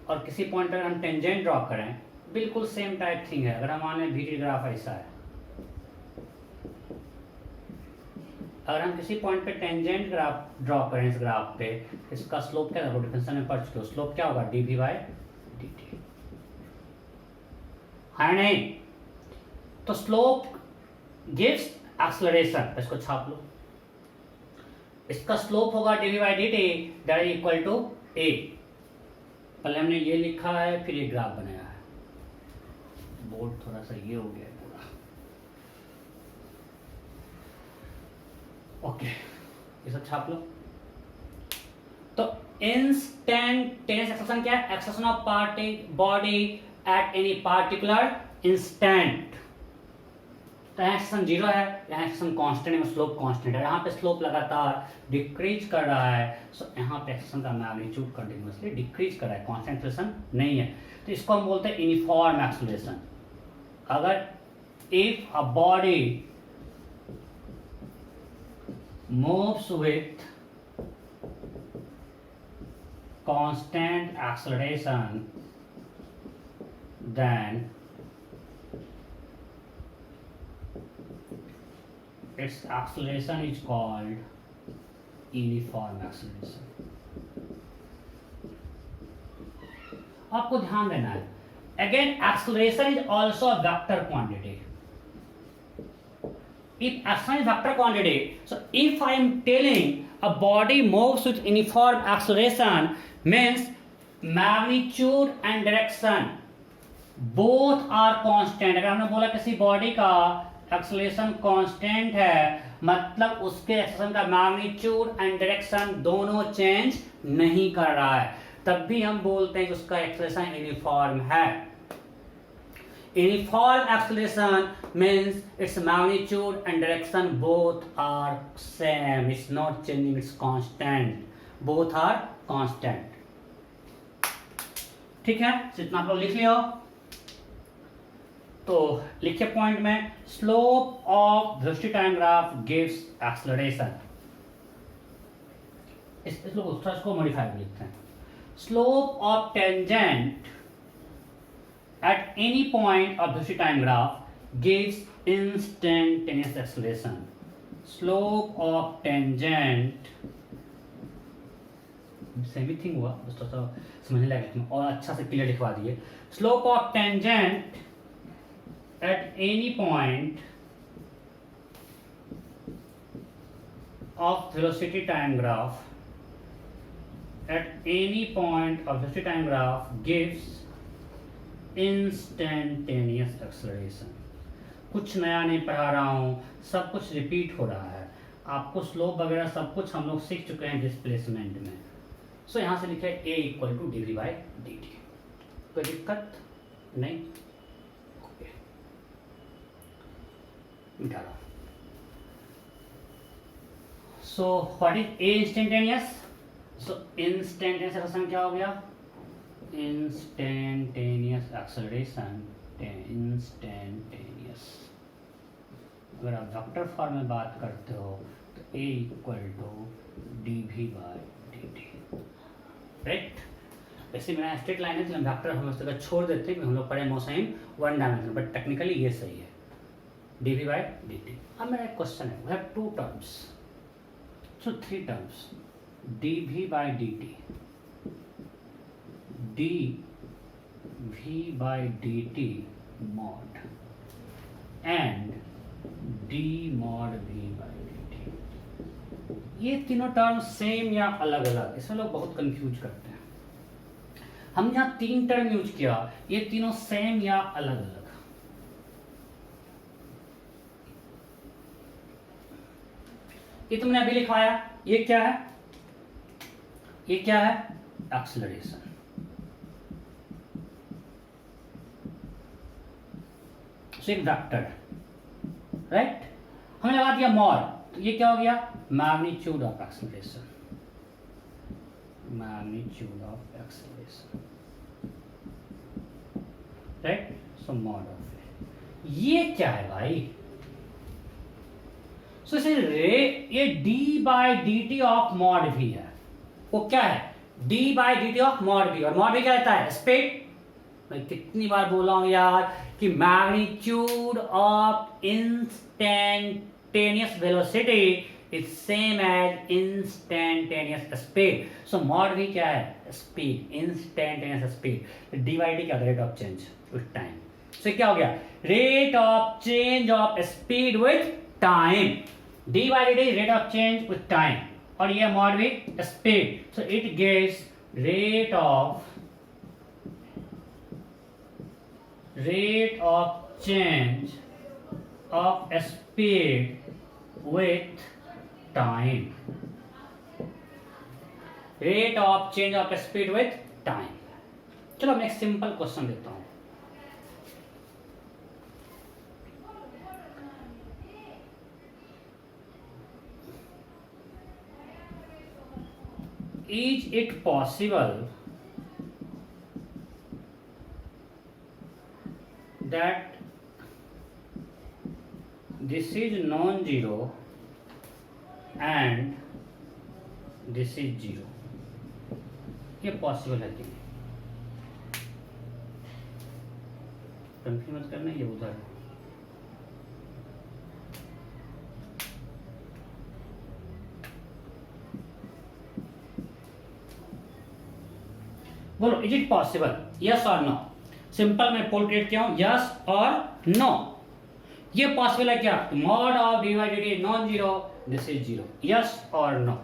और किसी पॉइंट पर हम टेंजेंट ड्रॉ करें, बिल्कुल सेम टाइप थिंग है। अगर हम माने VT ग्राफ ऐसा है, अगर हम किसी पॉइंट पे टेंजेंट ग्राफ ड्रॉ करें इस ग्राफ पे, इसका स्लोप क्या होगा, डिफरेंशियल में पढ़ चुके हो, स्लोप क्या होगा, dV बाय dt, है नहीं? तो स्लोप गिव्स एक्सेलरेशन, इसको छाप लो, इसका स्लोप होगा dV by dt that is equal to a। पहले हमने ये लिखा है, फिर ये ग्राफ बनाया है, बोर्ड थोड़ा सा ये हो गया पूरा, ओके ये सब छाप लो। तो इंस्टेंटेनियस एक्सेलरेशन क्या है, acceleration of body at any particular instant. तो यहाँ एक्सेलरेशन 0 है, यहाँ एक्सेलरेशन कांस्टेंट है, स्लोप कांस्टेंट है, यहाँ पे स्लोप लगातार डिक्रीज कर रहा है, सो यहाँ पे एक्सेलरेशन का मैग्नीट्यूड कंटिन्यूअसली डिक्रीज कर रहा है, कांस्टेंट एक्सेलरेशन नहीं है, तो इसको हम बोलते हैं यूनिफॉर्म एक्सेलरेशन। अगर if a body moves with constant acceleration, then its acceleration is called uniform acceleration। आपको ध्यान देना है, again acceleration is also a vector quantity। If acceleration is vector quantity, so if I am telling a body moves with uniform acceleration, means magnitude and direction both are constant। अगर हमने बोला किसी बॉडी का एक्सेलरेशन कांस्टेंट है, मतलब उसके एक्सेलरेशन का मैग्नीट्यूड एंड डायरेक्शन दोनों चेंज नहीं कर रहा है, तब भी हम बोलते हैं कि उसका एक्सेलरेशन यूनिफॉर्म है। Uniform acceleration means its magnitude and direction both are same, it's not changing, it's constant, both are constant। ठीक है, इतना आप लोग लिख लियो। तो लिखे पॉइंट में, slope of velocity time graph gives acceleration. इस लोग इसको मॉडिफाई लिखते हैं, slope of tangent at any point of velocity time graph gives instantaneous acceleration। slope of tangent, same thing हुआ, बस थोड़ा सा समझने लगे तुम और अच्छा से क्लियर लिखवा दिए। slope of tangent at any point of velocity time graph, at any point of velocity time graph gives instantaneous acceleration. कुछ नया नहीं पढ़ा रहा हूँ, सब कुछ रिपीट हो रहा है, आपको स्लोप वगैरह सब कुछ हम लोग सीख चुके हैं डिस्प्लेसमेंट में। सो यहाँ से लिखे A equal to dV by dt, कोई दिक्कत नहीं, ओके मिटा रहा। So what is A instantaneous, so instantaneous acceleration क्या हो गया, इंस्टेंटेनियस एक्सेलरेशन, इंस्टेंटेनियस। अगर आप वेक्टर फॉर्म में बात करते हो तो A equal to dV by dt, right. वैसे मेरा स्ट्रेट लाइन है, तो हम वेक्टर हम उस जगह छोड़ देते हैं कि हम लोग पढ़े motion in one dimension, but technically ये सही है, dV बाय dt। अब मेरा एक क्वेश्चन है, we have two terms, so three terms, d v by d t, d v by d t mod and d mod v by d t. ये तीनों टर्म सेम या अलग अलग, इसमें लोग बहुत कंफ्यूज करते हैं। हम यहाँ 3 टर्म यूज किया, ये तीनों सेम या अलग अलग। ये तुमने अभी लिखवाया, ये क्या है? ये क्या है? एक्सेलरेशन। एक वेक्टर, राइट? हमने लगा दिया मॉड, तो ये क्या हो गया? Magnitude of acceleration, magnitude of acceleration, right? So mod of, ये क्या है भाई? सो ये D by d T of mod भी है। वो क्या है? D by d T of mod भी, और मॉड भी क्या रहता है? स्पीड। मैं कितनी बार बोला हूं यार कि magnitude of instantaneous velocity is same as instantaneous speed. So mod भी क्या है? Speed, instantaneous speed. D by d क्या? Rate of change with time. So क्या हो गया? Rate of change of speed with time. D by d rate of change with time, और ये मॉड भी speed. So it gives rate of change of speed with time, rate of change of speed with time. चलो मैं एक सिंपल क्वेश्चन देता हूं। Is it possible that this is non-zero and this is zero? ये पॉसिबल है कि नहीं? कंफ्यूज मत करना, ये उधर है। बोलो, इज इट पॉसिबल? यस और नो। सिंपल मैं पोल क्रिएट किया हूं, यस और नो। ये पॉसिबल है क्या? Mod of D by d T non zero, this is zero. Yes और नो?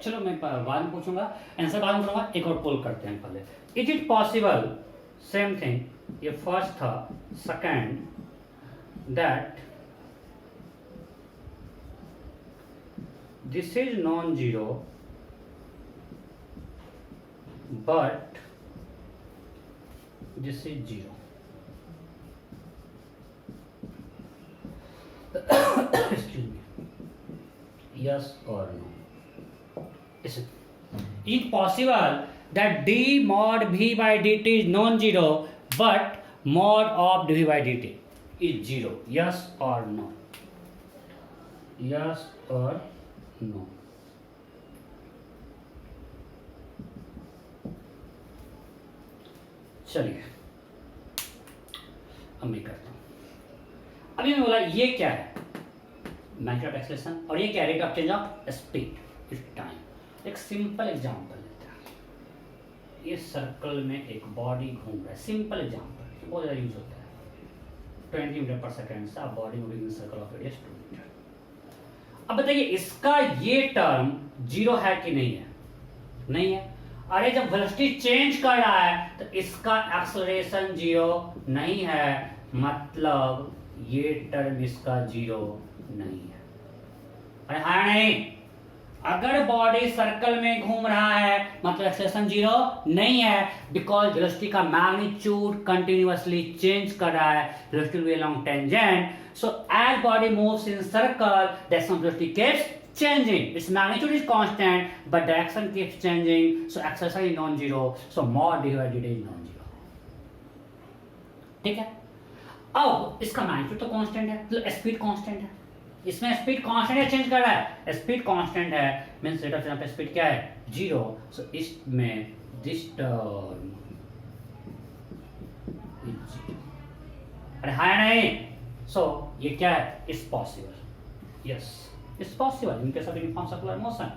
चलो मैं बाद में पूछूंगा, आंसर बाद में करूंगा। एक और पोल करते हैं पहले। Is it possible, same thing, ये फर्स्ट था, second, that this is non-zero but this is zero. Excuse me. Yes or no? Is it possible that d mod v by dt is non-zero but mod of dv by dt is zero? Yes or no? Yes or no? चलिए अब मैं करता हूं। अभी मैं बोला ये क्या है? मैग्नीट्यूड ऑफ एक्सेलरेशन, और ये क्या? Rate of change of speed with time. एक सिंपल एग्जांपल लेते हैं। ये सर्कल में एक बॉडी घूम रहा है, सिंपल एग्जांपल, बहुत ज़्यादा यूज होता है। 20 मीटर पर सेकेंड से body moving in circle of radius 2 metre. अब बताइए इसका ये टर्म जीरो है कि नहीं है? नहीं है। अरे जब वेलोसिटी चेंज कर रहा है तो इसका एक्सेलरेशन जीरो नहीं है, मतलब ये टर्म इसका जीरो नहीं है। अरे हाँ नहीं, अगर बॉडी सर्कल में घूम रहा है मतलब एक्सेलरेशन जीरो नहीं है, बिकॉज वेलोसिटी का मैग्नीट्यूड कंटिन्यूअसली चेंज कर रहा है। Velocity will be along tangent, so as body moves in circle the velocity keeps changing, its magnitude is constant but direction keeps changing, so acceleration is non-zero, so mod d by dt is non-zero. ठीक है। अब इसका मैग्नीट्यूड तो कांस्टेंट है, तो स्पीड कांस्टेंट है। इसमें स्पीड कांस्टेंट है, चेंज कर रहा है, स्पीड कांस्टेंट है, means rate of change of speed क्या है? जीरो। सो इसमें दिस टर्म अरे हाँ नहीं, सो ये क्या है, is possible, yes is possible in case of uniform circular motion.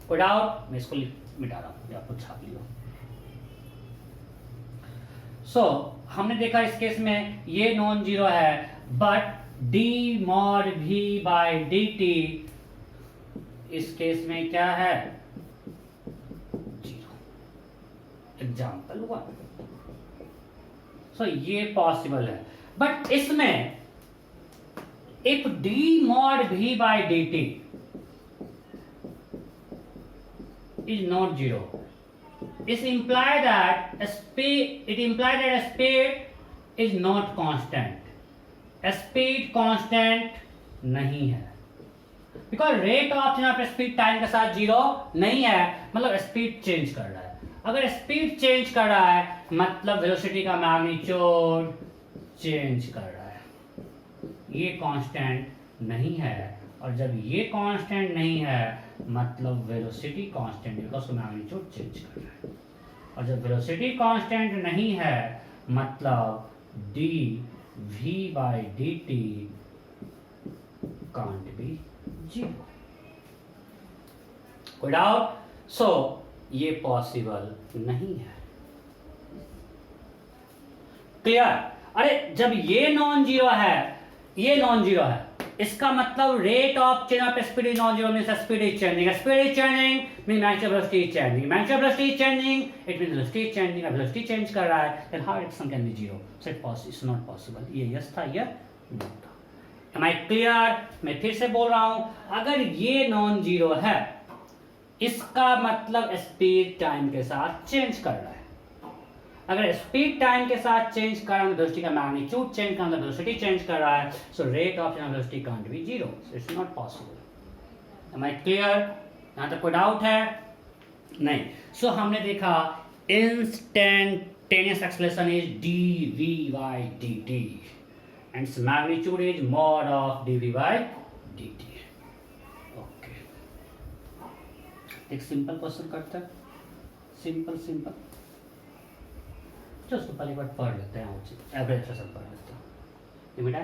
कोई डाउट? मैं इसको मिटा रहा हूँ, या कुछ छाप लियो। सो हमने देखा इस केस में ये नॉन जीरो है, but d mod v by d t इस केस में क्या है, जीरो। एग्जाम्पल 1। सो ये पॉसिबल है, बट इसमें if d mod v by d t is not zero, it implies that speed is not constant. Speed constant नहीं है, because rate of change of speed time के साथ जीरो नहीं है, मतलब स्पीड चेंज कर रहा है। अगर स्पीड चेंज कर रहा है मतलब वेलोसिटी का मैग्नीट्यूड चेंज कर रहा है, ये कांस्टेंट नहीं है। और जब ये कांस्टेंट नहीं है मतलब वेलोसिटी कांस्टेंट है, बिकॉज मैग्नीट्यूड चेंज कर रहा है। और जब वेलोसिटी कांस्टेंट नहीं है मतलब d v by d t can't be zero. कोई डाउट? सो ये पॉसिबल नहीं है। क्लियर? अरे जब ये नॉन जीरो है, ये नॉन जीरो है, इसका मतलब rate of change of speed is non zero, means speed is changing. Speed is changing means magnetic velocity is changing. Magnetic velocity is changing, it means velocity is changing. अब वेलोसिटी चेंज कर रहा है, then how it can be zero? So it's not possible. ये यस था, ये नो था। Am I clear? मैं फिर से बोल रहा हूं, अगर ये नॉन जीरो है इसका मतलब स्पीड टाइम के साथ चेंज कर रहा है। अगर स्पीड टाइम के साथ चेंज कर रहा है, वेलोसिटी का मैग्नीट्यूड चेंज कर रहा है, वेलोसिटी चेंज कर रहा है, so rate of change of velocity can't be zero, so it's not possible. Am I clear? यहां तक कोई डाउट है? नहीं। सो हमने देखा instantaneous acceleration is d v by d t and its magnitude is mod of d v by d t. Okay, एक सिंपल क्वेश्चन करते हैं, सिंपल उसको पहले एक बार पढ़ लेते हैं, एवरेज एक्सेलरेशन पढ़ लेते हैं। ये बेटा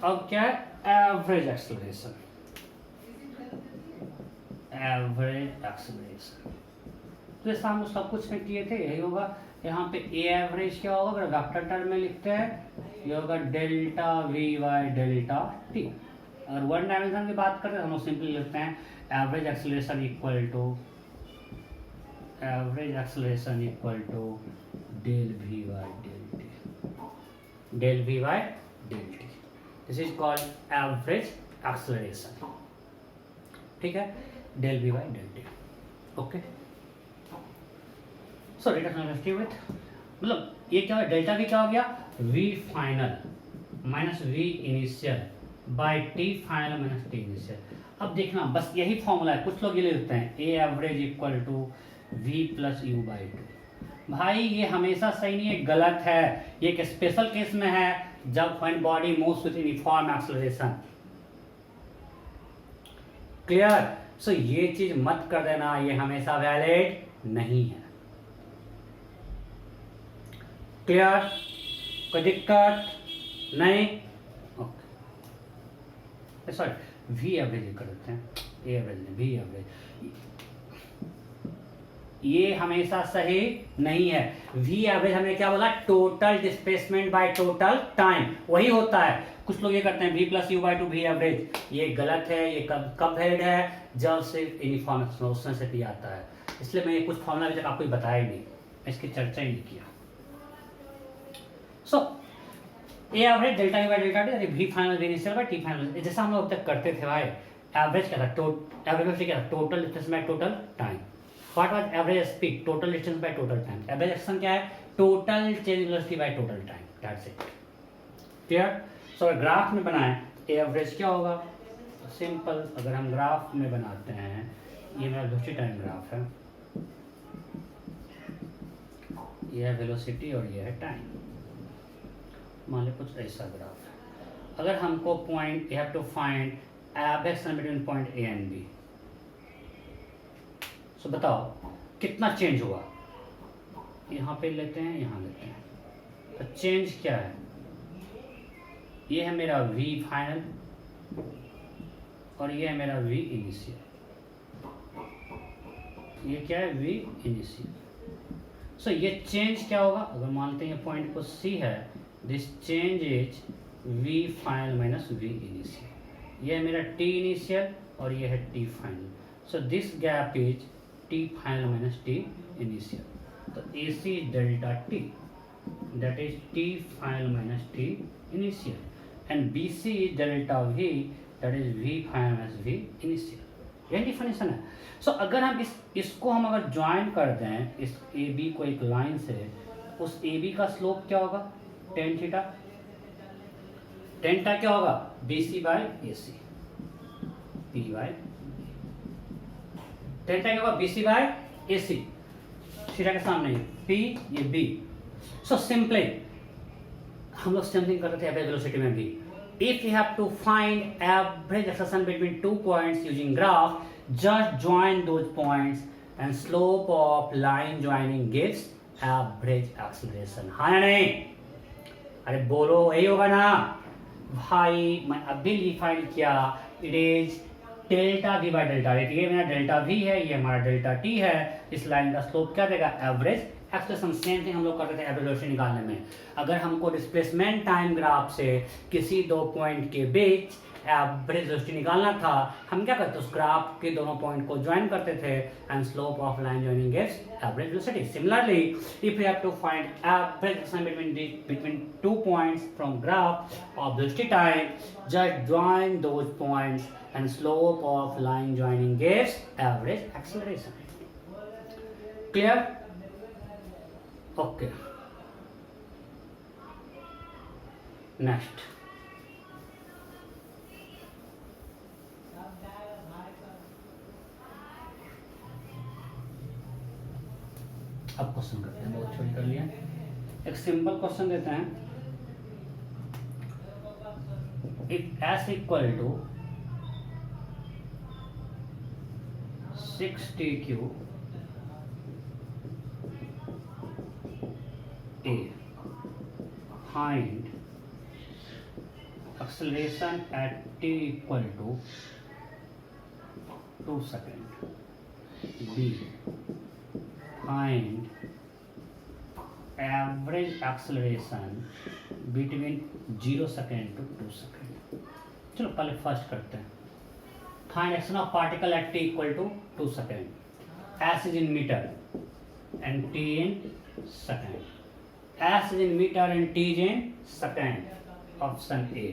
अब क्या है, एवरेज एक्सेलरेशन। एवरेज एक्सेलरेशन तो जैसा हम सब कुछ में किए थे यही होगा। यहाँ पे ए एवरेज क्या होगा, अगर वेक्टर टर्म में लिखते हैं ये होगा delta v by delta t. अगर वन डायमेंशन की बात करते हैं हम लोग सिंपली लिखते हैं average acceleration equal to del v by del t. Del v by del t, this is called average acceleration. ठीक है, del v by del t. Okay, so rate of velocity with, मतलब ये क्या है, डेल्टा वी क्या हो गया, v final minus v initial by t final minus T initial. अब देखना बस यही फॉर्मूला है, कुछ लोग ये लिखते हैं a average equal to v plus u by two. भाई ये हमेशा सही नहीं है, गलत है। ये एक स्पेशल केस में है जब when body moves with uniform acceleration. Clear? So ये चीज मत कर देना, ये हमेशा वैलिड नहीं है। क्लियर? कोई दिक्कत नहीं? ओके, सॉरी वी एवरेज कर देते हैं, ए एवरेज नहीं, वी एवरेज। ये हमेशा सही नहीं है। वी एवरेज हमने क्या बोला, total displacement by total time, वही होता है। कुछ लोग ये करते हैं v plus u by two v average, ये गलत है। ये कब वैलिड है, जब सिर्फ यूनिफॉर्म एक्सेलरेशन से भी आता है। इसलिए मैं कुछ फॉर्मूला अभी तक आपको बताया ही नहीं, इसकी चर्चा ही नहीं किया। So a average delta v by delta t, v final v initial by t final. जैसा हम लोग अब तक करते थे भाई, एवरेज क्या था, एवरेज क्या था, total distance by total time. What was average speed, total distance by total time. Average action क्या है, total change velocity bye total time, that's it. Clear? So graph में बनाएं एवरेज क्या होगा, सिंपल। अगर हम ग्राफ में बनाते हैं, ये मेरा वेलोसिटी टाइम ग्राफ है, ये है वेलोसिटी और ये है टाइम। मान लो कुछ ऐसा ग्राफ है। अगर हमको point you have to find average between point A and B, so बताओ कितना चेंज हुआ। यहाँ पे लेते हैं, यहाँ लेते हैं, तो चेंज क्या है, ये है मेरा v फाइनल और ये है मेरा v इनिशियल। ये क्या है, v इनिशियल। सो ये चेंज क्या होगा, अगर मानते हैं पॉइंट को c है, this change is v final minus v initial. ये है मेरा t इनिशियल और ये है t final. So this gap is t final minus t initial. तो AC is delta t, that is t final minus t initial, and BC is delta V, that is V final minus V initial। यह डिफिनेशन है। सो अगर हम इसको हम अगर ज्वाइन कर दें इस AB को एक लाइन से, उस AB का स्लोप क्या होगा, टेन थीटा। टेन थीटा क्या होगा, BC by AC, P by tan theta क्या होगा, BC बाय AC, थीटा के सामने P, ये B। सो सिंपली हम लोग समथिंग करते थे एवरेज वेलोसिटी में भी। If you have to find average acceleration between 2 points using graph, just join those points and slope of line joining gives average acceleration. हाँ या नहीं, अरे बोलो, यही होगा ना भाई। मैं अभी डिफाइन किया, it is delta v by delta T. ये मेरा डेल्टा वी है, ये हमारा डेल्टा टी है। इस लाइन का स्लोप क्या देगा, एवरेज एक्सेलरेशन। सेम थिंग हम लोग करते थे एवरेज वेलोसिटी निकालने में। अगर हमको डिस्प्लेसमेंट टाइम ग्राफ से किसी दो पॉइंट के बीच एवरेज वेलोसिटी निकालना था, हम क्या करते, उस ग्राफ के दोनों पॉइंट को ज्वाइन करते थे and slope of line joining gives average velocity. Similarly if you have to find average acceleration between 2 points from graph of velocity time, just join those points and slope of line joining gives average acceleration। Clear? Okay, next अब क्वेश्चन करते हैं, बहुत छोटी कर लिया। एक सिंपल क्वेश्चन देते हैं, if s equal to 6TQ A, find acceleration at t equal to 2 seconds. B, find average acceleration between 0 second to 2 second। चलो पहले फर्स्ट करते हैं। Find action of particle at t equal to 2 seconds. S is in meter and t in second. S is in meter and t is in second. Option A।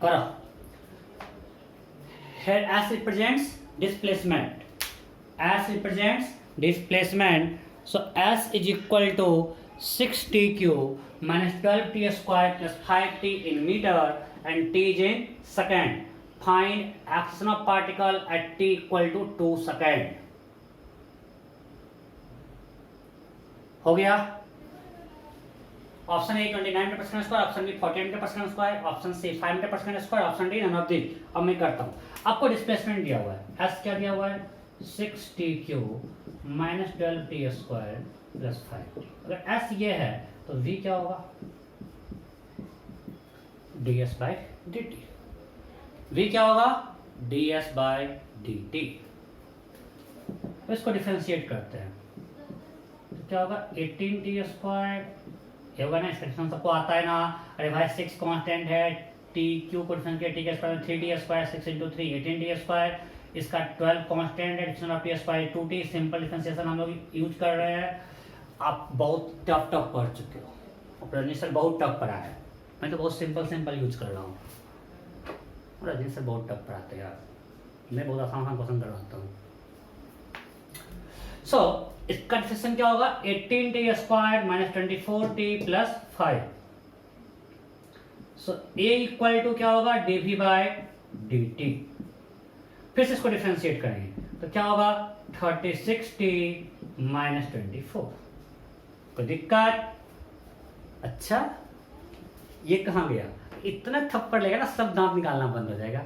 करो। Here S represents displacement. S represents displacement. So S is equal to 6TQ minus 12T square plus 5T in meter and T is in second. Find acceleration of particle at T equal to 2 second। हो गया। ऑप्शन ए 29 मीटर पर second square, option B 48 metre पर second square, option C 5 metre पर second square, option D none of this. अब मैं करता हूँ, आपको डिस्प्लेसमेंट दिया हुआ है, एस क्या दिया हुआ है, 6TQ minus 12T square plus 5T। अगर एस ये है तो वी क्या होगा, ds बाई dt। v क्या होगा, ds बाय dt। तो इसको डिफ्रेंशिएट करते हैं तो क्या होगा 18t², ये होगा ना, एक्सप्रेशन सबको आता है ना। अरे भाई 6 कांस्टेंट है, टी क्यू को डिफरेंशिएट टी के स्क्वायर 3t², 6 × 3 18t², इसका 12 कांस्टेंट है, difference of t² 2t। Simple differentiation हम लोग यूज कर रहे हैं। आप बहुत टफ पढ़ चुके हो, रजनी सर बहुत टफ पढ़ा है, मैं तो बहुत सिंपल यूज कर रहा हूँ। रजनी सर बहुत टफ पढ़ाते हैं यार, मैं बहुत आसान क्वेश्चन करवाता हूँ। सो इसका डिफरेंशिएशन क्या होगा, 18t² - 24t + 5। So a equal to क्या होगा, dv बाय dt। फिर से इसको डिफरेंशिएट करेंगे तो क्या होगा 36t - 24। कोई दिक्कत? अच्छा ये कहाँ गया, इतना थप्पड़ लेगा ना सब दांत निकालना बंद हो जाएगा।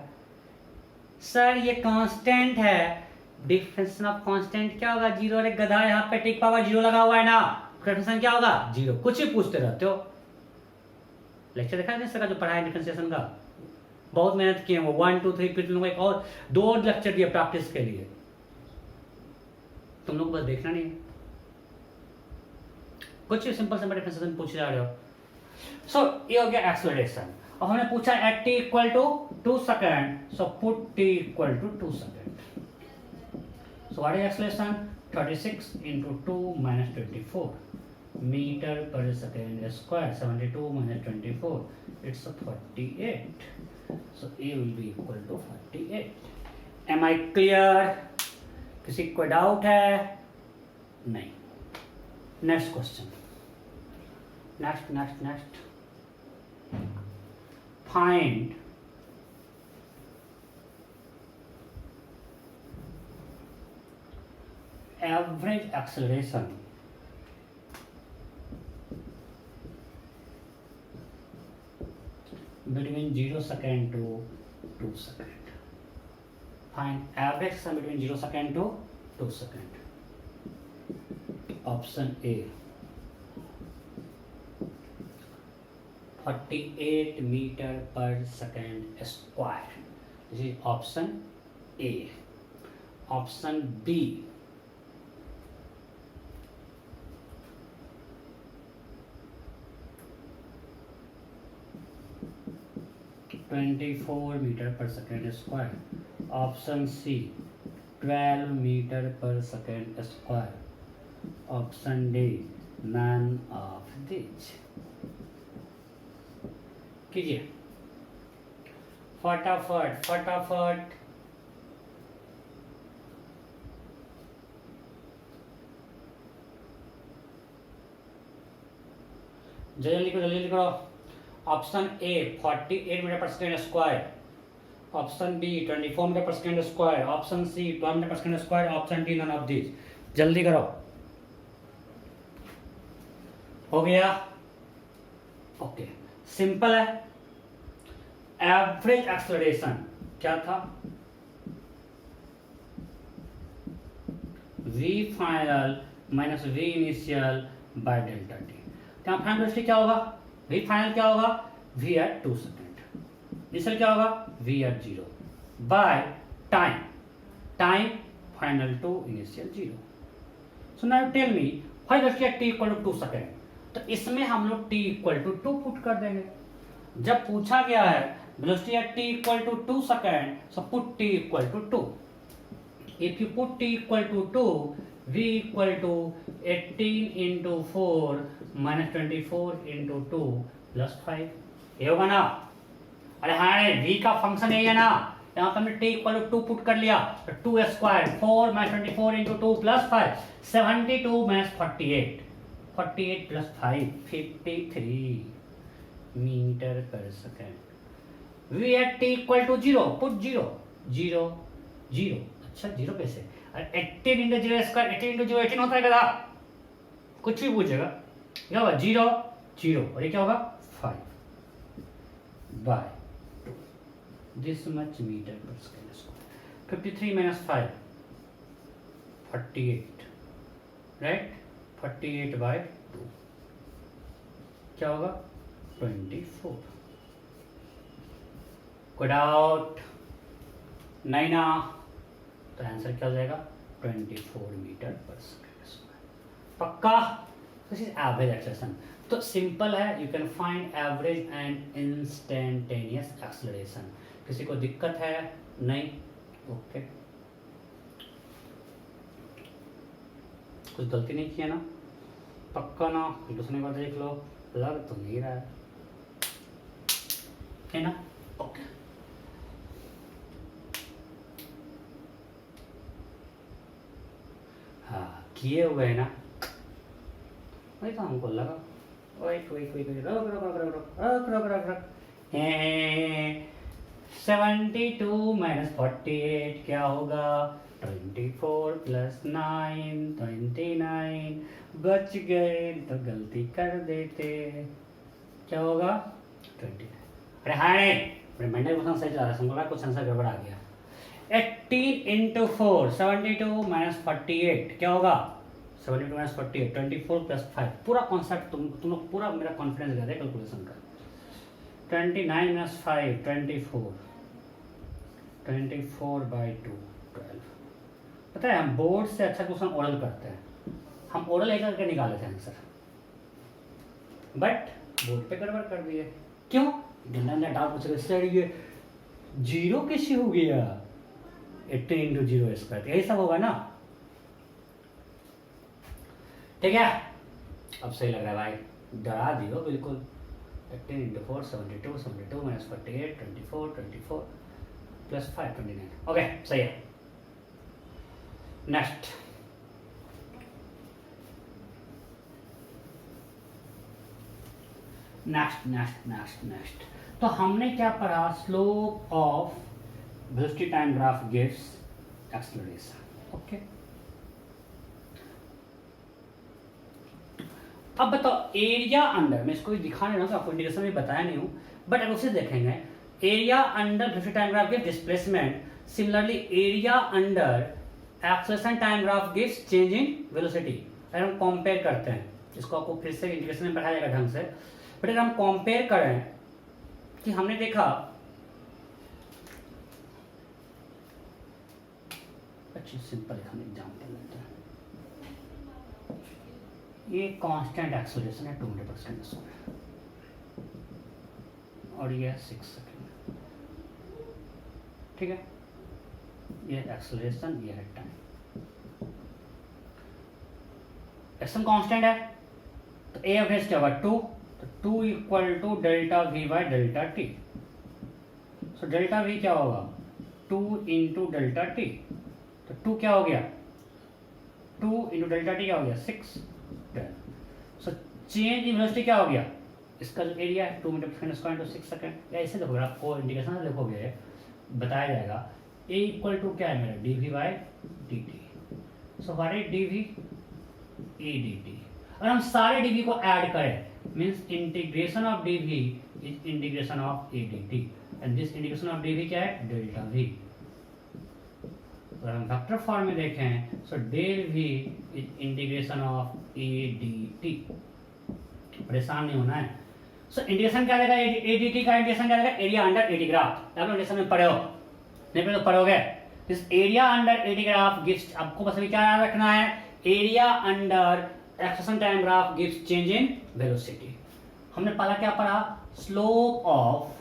सर ये कांस्टेंट है, डिफरेंस ऑफ कांस्टेंट क्या होगा, 0। अरे गधा, यहाँ पे टिक पावर 0 लगा हुआ है ना, डिफरेंशिएशन क्या होगा 0। कुछ ही पूछते रहते हो। लेक्चर देखा है सर का जो पढ़ाया डिफरेंशिएशन का, बहुत मेहनत किए वो 1 2 3, फिर तुम लोग एक और 2 और लेक्चर दिए प्रैक्टिस के लिए, तुम लोग बस देखना नहीं, कुछ ही सिंपल डिफरेंशिएशन पूछ जा रहे हो। सो ये हो गया एक्सेलरेशन। और हमने पूछा at t = 2 second, so put t = 2 second. So what is acceleration, 36 × 2 - 24 metre पर second square, 72 - 24, it's 48। So a will be equal to 48। Am I clear? किसी को डाउट है? नहीं। Next question, next find average acceleration between 0 second to 2 second। Find average time between 0 second to 2 second। Option A 48 meter per second square। This is option A। Option B 24 meter per second square। Option C 12 meter per second square। Option D none of these। कीजिए फटाफट जल्दी लिखो। ऑप्शन ए 48 मीटर पर second square, option B 24 metre पर second square, option C 12 metre पर second square, option D none of this. जल्दी करो। हो गया? ओके, सिंपल है। एवरेज एक्सेलरेशन क्या था, v final minus v initial by delta t. यहाँ फाइनल वेलोसिटी क्या होगा, v फाइनल क्या होगा, v एट 2 सेकेंड, इनिशियल क्या होगा v at 0 by time final to initial 0। So now tell me final velocity at t equal to 2 second. तो इसमें हम लोग t इक्वल टू 2 पुट कर देंगे। जब पूछा गया है velocity at t equal to 2 second, so put t equal to 2। If you put t equal to 2, v equal to 18 into 4 minus 24 into 2 plus 5। ये होगा ना? अरे हाँ, v का फंक्शन यही है ना, यहाँ पर हमने t equal to 2 पुट कर लिया, तो 2 square 4 minus 24 into 2 plus 5, 72 minus 48, 48 plus 5, 53 metre पर second. v at t equal to 0, put 0। अच्छा 0 कैसे, 18 इंटू 0 स्क्वायर, 18 इंटू 0 18 होता है गधा, कुछ भी पूछेगा। क्या होगा 0 और ये क्या होगा 5 बाय 2, दिस मच मीटर पर second square. 53 minus 5 48, right, 48 by 2 क्या होगा 24। कोई डाउट? नहीं ना? तो आंसर क्या हो जाएगा? 24 मीटर पर सेकेंड स्क्वायर। पक्का? This is average acceleration. तो सिंपल है, you can find average and instantaneous acceleration. किसी को दिक्कत है? नहीं? ओके, कुछ गलती नहीं किया ना? पक्का ना? दूसरे बार देख लो, लग तो नहीं रहा है ना? ओके, हाँ किए हुए है ना? वही तो हमको लगा। वेट वेट वेट वेट, रख रख रख रख रख रख रख रख। 72 माइनस 48 क्या होगा? 24 प्लस 9 29। बच गए तो गलती कर देते, क्या होगा? 29। अरे हाँ रे, मेरे मैंने क्वेश्चन सही चला रहा है, कुछ आंसर गड़बड़ आ गया। 18 इंटू 4 72 माइनस 48 क्या होगा? 72 माइनस 48 24 प्लस 5। पूरा कॉन्सेप्ट तुम लोग पूरा मेरा कॉन्फिडेंस गया है कैलकुलेशन का। 29 माइनस 5 24 24 बाई 2 12। पता है हम बोर्ड से अच्छा क्वेश्चन ओरल करते हैं, हम ओरल एक करके निकाले थे आंसर, बट बोर्ड पे गड़बड़ कर दिए। क्यों? गंदा डाउट पूछ रहे सर ये जीरो कैसे हो गया? 18 इंटू जीरो स्क्वायर, यही सब होगा ना? ठीक है, अब सही लग रहा है भाई, डरा दियो बिल्कुल। 18 इंटू 4 72 72 माइनस 48 24 24 प्लस 5 29। ओके सही है। Next, next next next next तो हमने क्या पढ़ा? Slope of velocity time graph gives acceleration. Okay, अब बताओ एरिया अंडर, मैं इसको दिखा नहीं रहा हूँ, आपको इंडिकेशन में बताया नहीं हूँ, बट अगर उसे देखेंगे area under velocity time graph gives displacement, similarly area under acceleration time graph gives change in velocity. अगर हम कंपेयर करते हैं, इसको आपको फिर से इंडिकेशन में पढ़ाया जाएगा ढंग से, बट अगर हम कंपेयर करें कि हमने देखा, अच्छी सिंपल हम एग्जाम्पल लेते हैं, ये कांस्टेंट एक्सेलरेशन है 200 मीटर स्क्वायर और ये 6 सेकेंड, ठीक है? ये एक्सेलरेशन, ये है टाइम। एक्शन कांस्टेंट है तो ए एवरेज क्या होगा? 2, तो 2 equal to delta v by delta t. So delta v क्या होगा? 2 इंटू डेल्टा टी, तो 2 क्या हो गया? 2 इंटू डेल्टा टी क्या हो गया? 6 10। सो चेंज इन वेलोसिटी क्या हो गया? इसका जो एरिया है 2 मीटर पर स्क्वायर इंटू 6 सेकेंड, या ऐसे देखोगे, आपको इंडिकेशन से देखोगे बताया जाएगा। ए इक्वल टू क्या है मेरा? D v by d t. So what is d v? A d t. अगर हम सारे डी वी को ऐड करें, means integration of d v is integration of a d t, and this integration of d v क्या है? Delta v. अगर हम वेक्टर फॉर्म में देखें, so del v is integration of a d t. परेशान नहीं होना है। सो इंटीग्रेशन क्या देगा? ए डी टी का इंटीग्रेशन क्या देगा? Area under A D graph. आप लोग इंटीग्रेशन में पढ़े हो, नहीं पढ़े तो पढ़ोगे। This area under A D graph gives, आपको बस अभी क्या याद रखना है? Area under acceleration time graph gives change in velocity. हमने पहला क्या पढ़ा? Slope of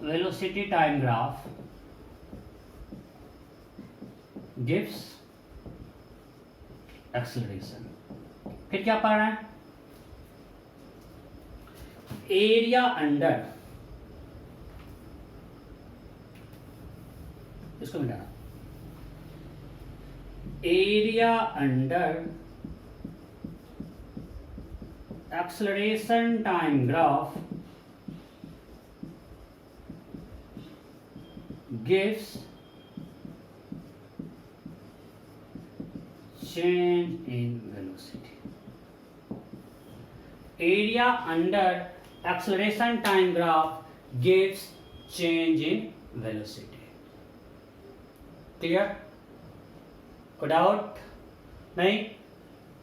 velocity time graph gives acceleration. फिर क्या पढ़ रहे हैं? एरिया अंडर, इसको मिटाना, area under acceleration time graph gives change in velocity. Area under acceleration time graph gives change in velocity. Clear? कोई डाउट नहीं?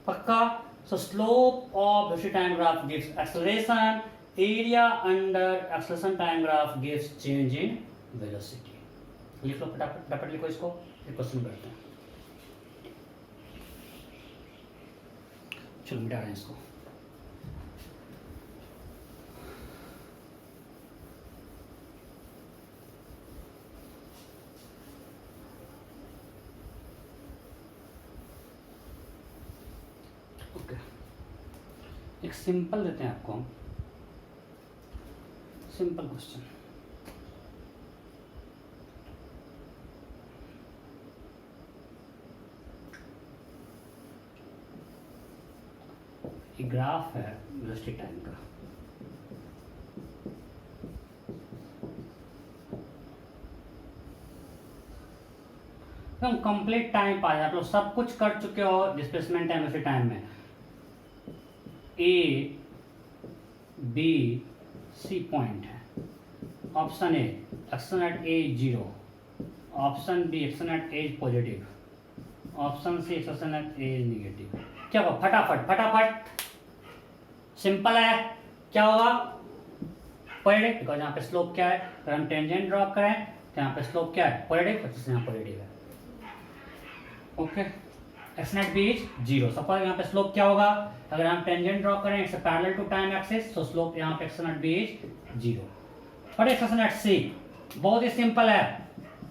पक्का? So slope of velocity time graph gives acceleration area under acceleration time graph gives change in velocity. लिख लो फटाफट फटाफट लिखो इसको, एक क्वेश्चन करते हैं। चलो मिटा रहे हैं इसको। ओके, एक सिंपल देते हैं आपको, सिंपल क्वेश्चन। एक ग्राफ है वेलोसिटी टाइम का, एकदम कंप्लीट टाइम पास, आप लोग सब कुछ कर चुके हो डिस्प्लेसमेंट टाइम वेलोसिटी टाइम में। ए बी सी पॉइंट है, option A action at A 0, option B action at A positive, option C action at A negative. क्या होगा फटाफट फटाफट, सिंपल है। क्या होगा पॉजिटिव, बिकॉज यहाँ पे स्लोप क्या है, अगर हम टेंजेंट ड्रॉ करें तो यहाँ पे स्लोप क्या है पॉजिटिव, तो यहाँ पॉजिटिव है। Okay, action at B is 0। Suppose यहाँ पे स्लोप क्या होगा, अगर हम टेंजेंट ड्रॉ करें it's parallel to time axis, तो स्लोप यहाँ पे एक्शन एट बी इज 0। और एक्शन एट सी बहुत ही सिंपल है,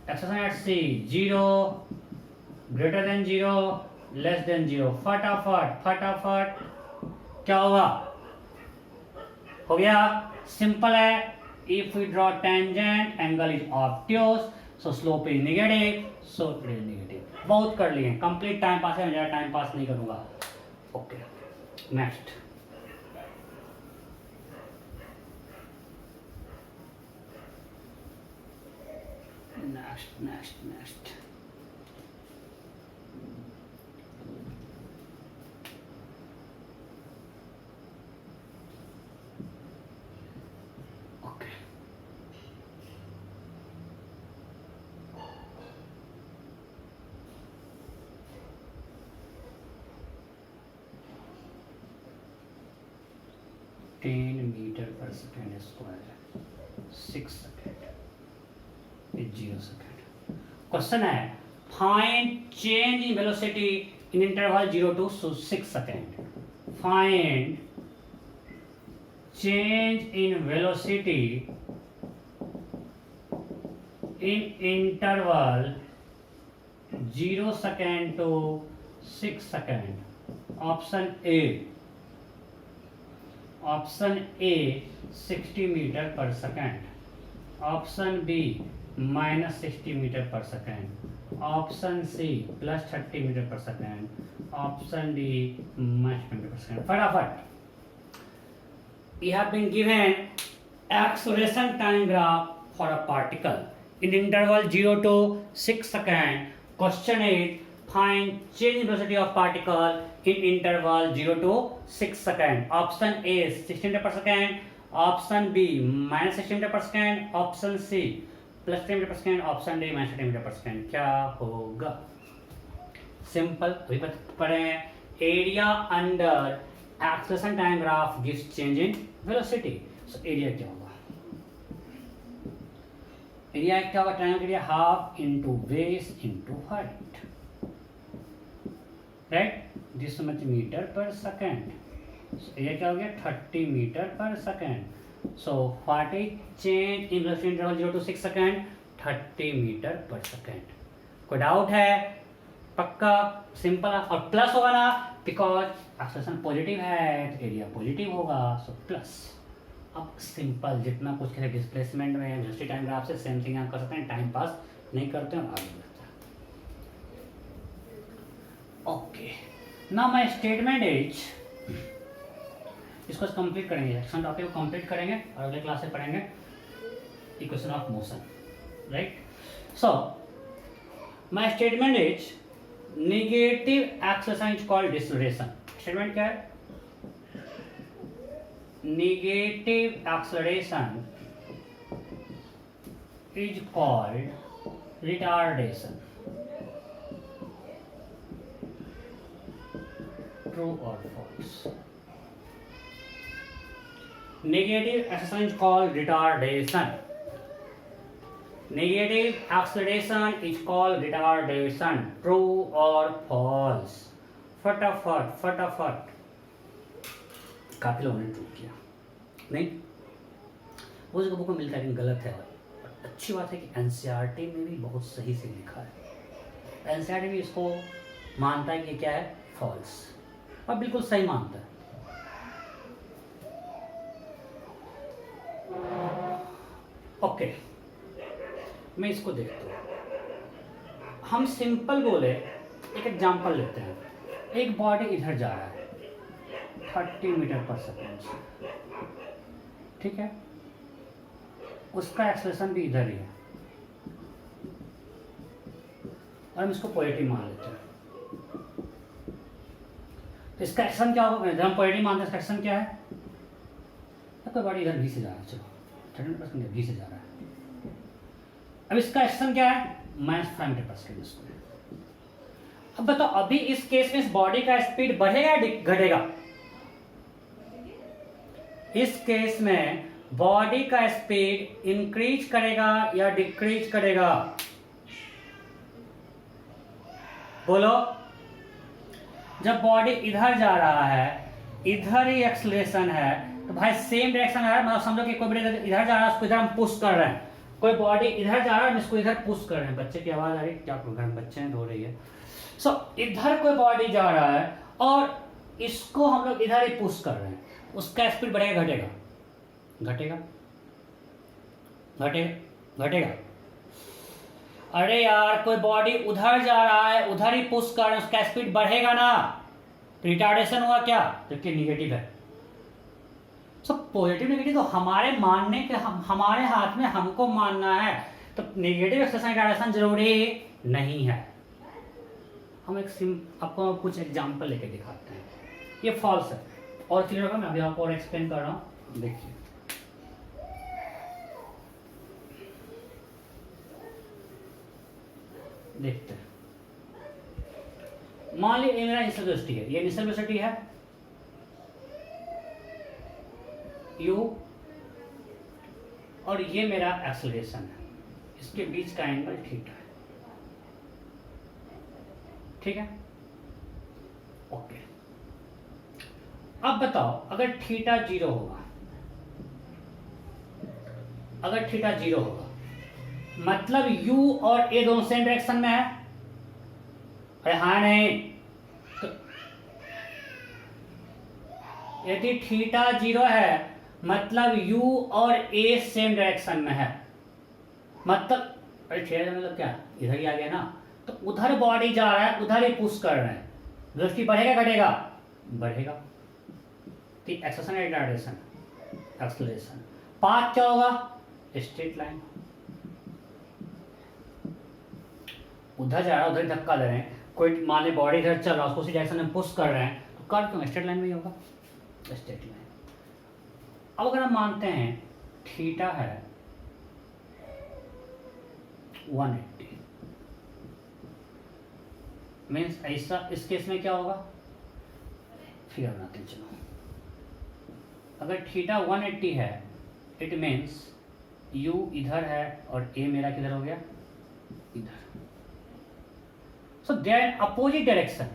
action at C 0 greater than 0 less than 0। फटाफट फटाफट क्या होगा, हो गया, सिंपल है। If we draw tangent angle is obtuse, so slope is negative, so it is negative. बहुत कर लिए, कंप्लीट टाइम पास है, मैं ज़्यादा टाइम पास नहीं करूंगा। Okay next, next next next okay, metre पर second square 6 second 0 second. Question है find change in velocity in interval 0 to 6 second. Find change in velocity in interval 0 second to 6 second. Option A, option A 60 metre पर सेकेंड, ऑप्शन बी -60 मीटर पर सेकेंड, ऑप्शन सी +30 मीटर पर सेकेंड, ऑप्शन डी -20 मीटर पर सेकेंड। फटाफट, you have been given acceleration time graph for a particle in interval 0 to 6 second. Question is find change in velocity of particle in interval 0 to 6 second. Option A 60 meter per second, option B -60 meter per second, option C +30 meter per second, option D -30 meter per second. क्या होगा? सिंपल, अभी पढ़े हैं। Area under acceleration time graph gives change in velocity. So area क्या होगा? एरिया क्या होगा? Triangle area half into base into height, right? This much metre पर सेकेंड। एरिया क्या हो गया? 30 मीटर पर second. So what is change in velocity interval 0 to 6 second? 30 metre पर सेकेंड। कोई डाउट है? पक्का सिंपल। और प्लस होगा ना, बिकॉज एक्सेलरेशन पॉजिटिव है तो एरिया पॉजिटिव होगा, सो प्लस। अब सिंपल, जितना कुछ करें डिस्प्लेसमेंट में वेलोसिटी टाइम ग्राफ से सेम थिंग आप कर सकते हैं। टाइम पास नहीं करते हैं, आगे बढ़ते हैं। Okay, now my statement is, इसको कंप्लीट करेंगे, एक्शन टॉपिक को कंप्लीट करेंगे और अगले क्लास से पढ़ेंगे equation of motion, right? So my statement is negative acceleration is called deceleration. Statement क्या है? Negative acceleration is called retardation. True और false? Negative acceleration is called retardation. Negative acceleration is called retardation. True or false? फटाफट फटाफट, काफी लोगों ने ट्रू किया नहीं, वो जगह बुक में मिलता है लेकिन गलत है। अच्छी बात है कि एनसीईआरटी में भी बहुत सही से लिखा है। एनसीईआरटी भी इसको मानता है कि ये क्या है, फॉल्स, और बिल्कुल सही मानता है। ओके, मैं इसको देखता हूँ। हम सिंपल बोले, एक एग्जांपल लेते हैं। एक बॉडी इधर जा रहा है 30 मीटर पर सेकेंड से, ठीक है, उसका एक्सेलरेशन भी इधर ही है, और हम इसको पॉजिटिव मान लेते हैं। तो इसका एक्शन क्या होगा, जब हम पॉजिटिव मानते हैं इसका एक्शन क्या है, तो बॉडी इधर भी से जा रहा है, चलो 30% भी से जा रहा है। अब इसका एक्शन क्या है, -5 मीटर। अब बताओ, अभी इस केस में इस बॉडी का स्पीड बढ़ेगा या घटेगा? इस केस में बॉडी का स्पीड इंक्रीज करेगा या डिक्रीज करेगा? बोलो। जब बॉडी इधर जा रहा है, इधर ही एक्सलेशन है, तो भाई सेम डायरेक्शन आ रहा है, मतलब समझो कि कोई बॉडी इधर जा रहा है, उसको इधर हम पुश कर रहे हैं। कोई बॉडी इधर जा रहा है, हम इसको इधर पुश कर रहे हैं। बच्चे की आवाज आ रही है क्या? घर में बच्चे हैं, रो रही है। सो इधर कोई बॉडी जा रहा है और इसको हम लोग इधर ही पुश कर रहे हैं, उसका स्पीड बढ़ेगा घटेगा? घटेगा, घटेगा, घटेगा। अरे यार, कोई बॉडी उधर जा रहा है, उधर ही पुश कर रहे हैं, उसका स्पीड बढ़ेगा ना? रिटार्डेशन हुआ क्या? जबकि निगेटिव है। सब पॉजिटिव नेगेटिव तो हमारे मानने के, हमारे हाथ में, हमको मानना है। तो नेगेटिव एक्सेलरेशन रिटार्डेशन जरूरी नहीं है। हम आपको कुछ एग्जांपल लेके दिखाते हैं। ये फॉल्स है, और क्लियर होगा, मैं अभी आपको और एक्सप्लेन कर रहा हूँ। देखिए, देखते हैं। मान लीजिए ये मेरा इनिशियल वेलोसिटी है, ये इनिशियल वेलोसिटी है u, और ये मेरा एक्सेलरेशन है। इसके बीच का एंगल थीटा है, ठीक है, ओके। अब बताओ, अगर थीटा 0 होगा, अगर थीटा 0 होगा, मतलब u और a दोनों सेम डायरेक्शन में है? अरे हाँ नहीं, तो यदि थीटा 0 है मतलब u और a सेम डायरेक्शन में है, मतलब अरे थीटा मतलब क्या, इधर ही आ गया ना? तो उधर बॉडी जा रहा है, उधर ही पुश कर रहे हैं, वेलोसिटी बढ़ेगा घटेगा? बढ़ेगा। एक्सेलरेशन या रिटार्डेशन? एक्सेलरेशन। पाथ क्या होगा? Straight line. उधर जा रहा है, उधर धक्का दे रहे हैं, कोई मान ली बॉडी इधर चल रहा है, उसको उसी डायरेक्शन में पुश कर रहे हैं, तो कर्व क्यों? स्ट्रेट लाइन में ही होगा, स्ट्रेट लाइन। अब अगर हम मानते हैं थीटा है 180, मीन्स ऐसा, इस केस में क्या होगा? फिगर बनाते हैं, चलो। अगर थीटा 180 है, इट मीन्स u इधर है और a मेरा किधर हो गया? इधर। So they're opposite direction,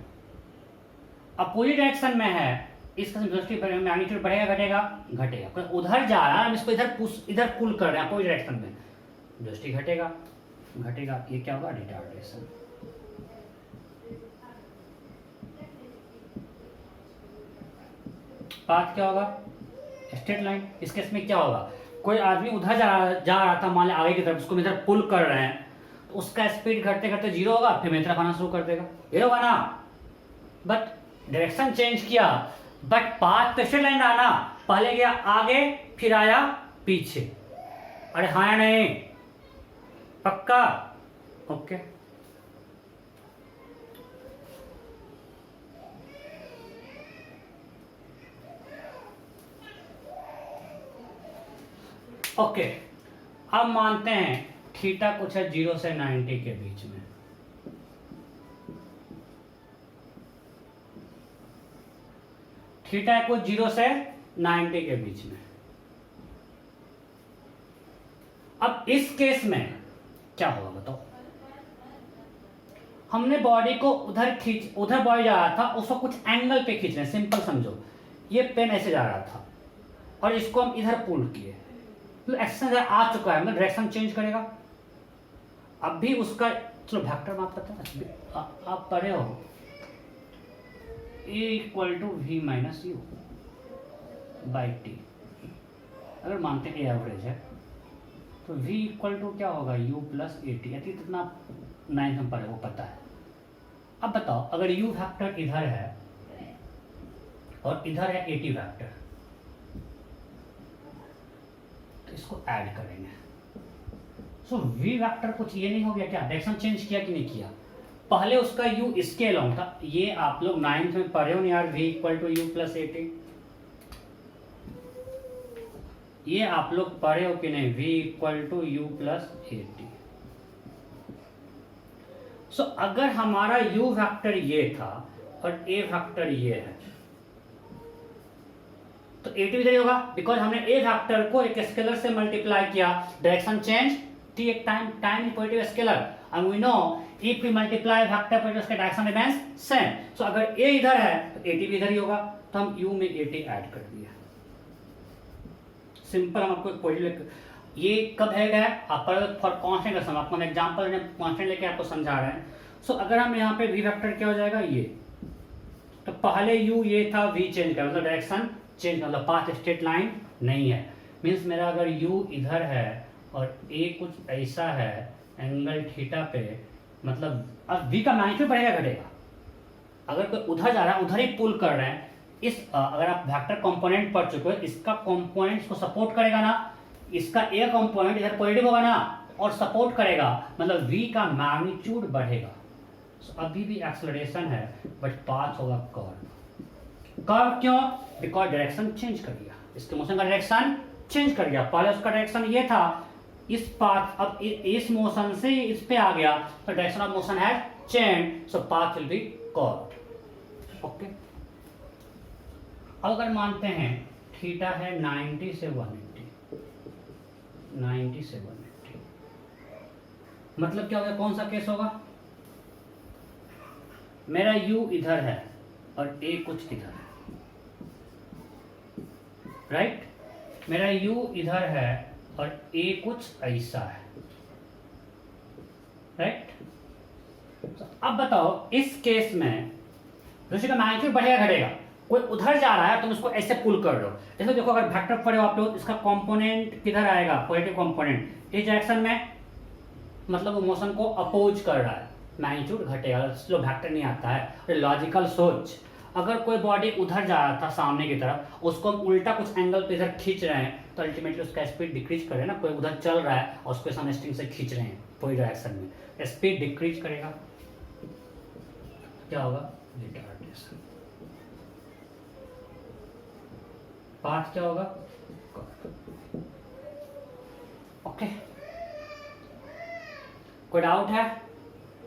opposite direction में है, इसका मैग्नीट्यूड बढ़ेगा घटेगा? घटेगा। कोई उधर जा रहा है, हम इसको इधर पुश, इधर पुल कर रहे हैं अपोजिट डायरेक्शन में, वेलोसिटी घटेगा, घटेगा। ये क्या होगा? रिटार्डेशन। पाथ क्या होगा? Straight line. इस केस में क्या होगा? कोई आदमी उधर जा रहा था, मान लिया आगे की तरफ, उसको इधर पुल कर रहे हैं, तो उसका स्पीड घटते घटते 0 होगा, फिर मेरी तरफ आना शुरू कर देगा, ये होगा ना? बट डायरेक्शन चेंज किया, बट पाथ तो स्ट्रेट लाइन रहा ना, पहले गया आगे फिर आया पीछे। अरे हाँ या नहीं? पक्का? ओके। ओके, अब मानते हैं थीटा कुछ है 0 से 90 के बीच में। थीटा है कुछ 0 से 90 के बीच में। अब इस केस में क्या होगा बताओ, हमने बॉडी को उधर बॉडी जा रहा था, उसको कुछ एंगल पे खींच रहे हैं, सिंपल समझो, ये पेन ऐसे जा रहा था और इसको हम इधर पुल किए, तो एक्शन आ चुका है, मतलब डायरेक्शन चेंज करेगा। अब भी उसका चलो वेक्टर माफ करते हैं, आप पढ़े हो A equal to v minus u by t, अगर मानते हैं एवरेज है तो v इक्वल टू क्या होगा u प्लस ए टी, इतना 9 हम पढ़े वो पता है। अब बताओ अगर u फैक्टर इधर है और इधर है एटी फैक्टर, तो इसको ऐड करेंगे। सो v फैक्टर कुछ ये नहीं हो गया क्या, डायरेक्शन चेंज किया कि नहीं किया, पहले उसका u इसके अलाउंग था, ये आप लोग 9th में पढ़े हो नहीं यार, v equal to u plus a t, ये आप लोग पढ़े हो कि नहीं, v equal to u plus a t. So अगर हमारा u फैक्टर ये था और a फैक्टर ये है, तो a टी इधर होगा, बिकॉज हमने a फैक्टर को एक स्केलर से मल्टीप्लाई किया, डायरेक्शन चेंज, t एक time is positive scalar, and we know if we multiply factor पर उसका डायरेक्शन रिमेंस सेम। सो अगर a इधर है तो a टी भी इधर ही होगा, तो हम u में a टी ऐड कर दिया। सिंपल, हम आपको एक पॉजिटिव, ये कब है गया आप फॉर कांस्टेंट का सम, आपको हम एग्जांपल में कांस्टेंट लेके आपको समझा रहे हैं। सो अगर हम यहाँ पे v वेक्टर क्या हो जाएगा ये, तो पहले u ये था, v चेंज कर मतलब डायरेक्शन चेंज, मतलब पाथ स्ट्रेट लाइन नहीं है, मींस मेरा अगर u इधर है और a कुछ ऐसा है एंगल थीटा पे, मतलब अब v का मैग्नीट्यूड बढ़ेगा घटेगा, अगर कोई उधर जा रहा है उधर ही पुल कर रहे हैं, इस अगर आप वेक्टर कंपोनेंट पढ़ चुके हो, इसका कंपोनेंट को सपोर्ट करेगा ना, इसका ए कंपोनेंट इधर पॉजिटिव होगा ना और सपोर्ट करेगा, मतलब v का मैग्नीट्यूड बढ़ेगा। so, अभी भी एक्सेलरेशन है बट पाथ होगा कर्व। कर्व क्यों, बिकॉज डायरेक्शन चेंज कर दिया, इसके मोशन का डायरेक्शन चेंज कर दिया, पहले उसका डायरेक्शन ये था इस पाथ, अब इस मोशन से इस पे आ गया, तो direction of motion has change, so path will be curved. Okay, अब अगर मानते हैं थीटा है 90 से 180, 90 से 180, मतलब क्या होगा, कौन सा केस होगा, मेरा u इधर है और a कुछ इधर है, राइट, मेरा u इधर है और a कुछ ऐसा है, राइट। अब बताओ इस केस में दूसरे का मैग्नीट्यूड बढ़ेगा घटेगा, कोई उधर जा रहा है तुम उसको ऐसे पुल कर लो, जैसे देखो अगर वेक्टर पढ़े हो आप लोग, इसका कंपोनेंट किधर आएगा, पॉजिटिव कंपोनेंट इस डायरेक्शन में, मतलब वो मोशन को अपोज कर रहा है, मैग्नीट्यूड घटेगा, स्लो वेक्टर नहीं आता है। लॉजिकल सोच, अगर कोई बॉडी उधर जा रहा था सामने की तरफ, उसको हम उल्टा कुछ एंगल पे इधर खींच रहे हैं, तो अल्टीमेटली उसका स्पीड डिक्रीज करे ना, कोई उधर चल रहा है और उसको हम स्ट्रिंग से खींच रहे हैं कोई डायरेक्शन में, स्पीड डिक्रीज करेगा, क्या होगा, रिटार्डेशन, पाथ क्या होगा, ओके। कोई डाउट है,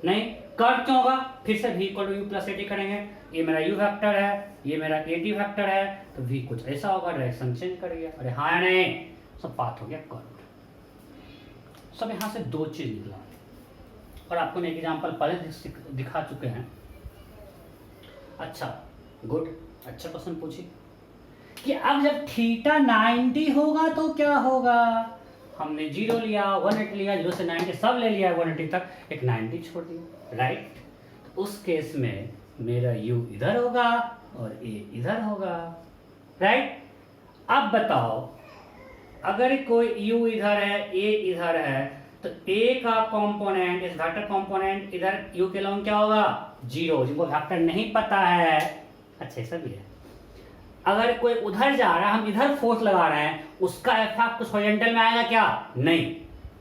नहीं, कर्व क्यों होगा, फिर से v equal to u plus a t करेंगे, ये मेरा u फैक्टर है, ये मेरा ए टी फैक्टर है, तो v कुछ ऐसा होगा, डायरेक्शन चेंज करेगा, अरे हाँ या नहीं, सब पाथ हो गया कर्व। सब यहाँ से दो चीज निकला, और आपको मैं एग्जांपल पहले दिखा चुके हैं। अच्छा, गुड, अच्छा क्वेश्चन पूछिए कि अब जब थीटा 90 होगा तो क्या होगा, हमने 0 लिया, 180 लिया, 0 से 90 सब ले लिया, 180 तक, एक 90 छोड़ दिया, राइट। तो उस केस में मेरा u इधर होगा और a इधर होगा, राइट। अब बताओ अगर कोई u इधर है, a इधर है, तो a का कंपोनेंट, इस वेक्टर कंपोनेंट इधर u के अलावा क्या होगा, 0, जिनको वेक्टर नहीं पता है, अच्छा ऐसा भी है, अगर कोई उधर जा रहा है हम इधर फोर्स लगा रहे हैं, उसका इफेक्ट उस हॉरिजॉन्टल में आएगा क्या, नहीं,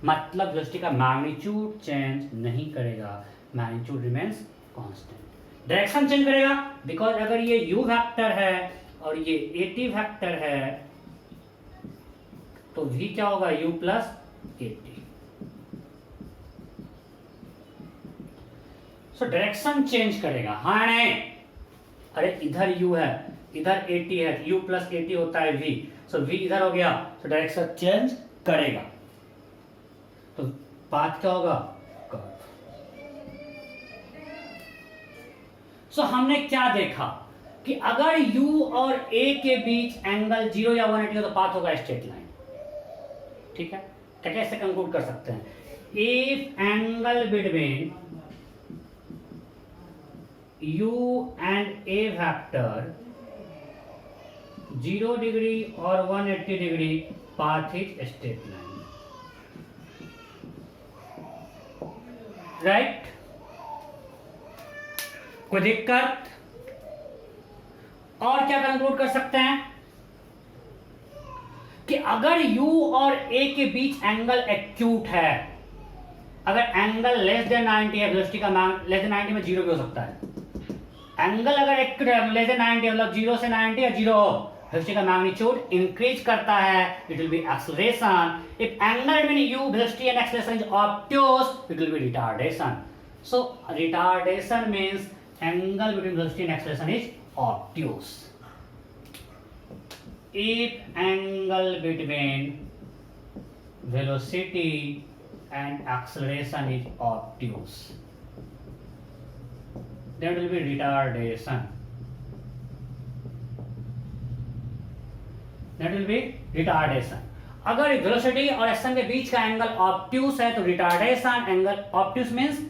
मतलब वेलोसिटी का मैग्नीट्यूड चेंज नहीं करेगा, magnitude remains constant. Direction change करेगा, बिकॉज अगर ये u वेक्टर है और ये at वेक्टर है, तो v क्या होगा, u plus at। So direction change करेगा, हाँ नहीं, अरे इधर u है, इधर at है, u प्लस at होता है v, सो v इधर हो गया, तो डायरेक्शन चेंज करेगा। तो पाथ क्या होगा, कर्व। सो हमने क्या देखा कि अगर u और a के बीच एंगल 0 या 180 हो तो पाथ होगा स्ट्रेट लाइन। ठीक है, क्या कैसे कंक्लूड कर सकते हैं, if angle between u and a factor 0 degree और 180 degree, path is straight line, right. कोई दिक्कत? और क्या कंक्लूड कर सकते हैं कि अगर u और a के बीच एंगल एक्यूट है, अगर एंगल लेस देन 90 है, वेलोसिटी का मान लेस देन 90 में 0 भी हो सकता है, एंगल अगर एक्यूट है लेस देन 90 मतलब 0 से 90 या 0 हो, वेलोसिटी का मैग्नीट्यूड इंक्रीज करता है, it will be acceleration. If angle between u velocity and acceleration is obtuse, it will be retardation. So retardation means angle between velocity and acceleration is obtuse. If angle between velocity and acceleration is obtuse, then it will be retardation. That will be retardation. अगर velocity और एक्शन के बीच का एंगल ऑब्ट्यूस है तो रिटार्डेशन एंगल ऑब्ट्यूस मींस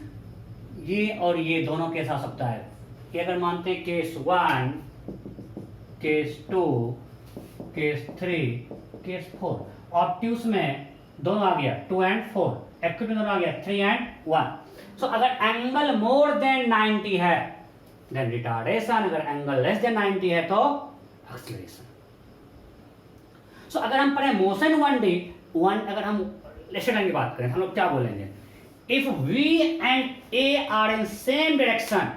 ये और ये दोनों केस आ सकता है। ये अगर मानते हैं case 1, case 2, case 3, case 4, obtuse में दोनों आ गया 2 एंड 4, एक्यूट में दोनों आ गया 3 एंड 1। सो अगर एंगल मोर देन 90 है देन रिटार्डेशन, अगर एंगल लेस देन 90 है तो एक्सीलरेशन। सो अगर हम पढ़े मोशन 1D, अगर हम स्ट्रेट लाइन की बात करें हम लोग क्या बोलेंगे, if v and a are in same direction,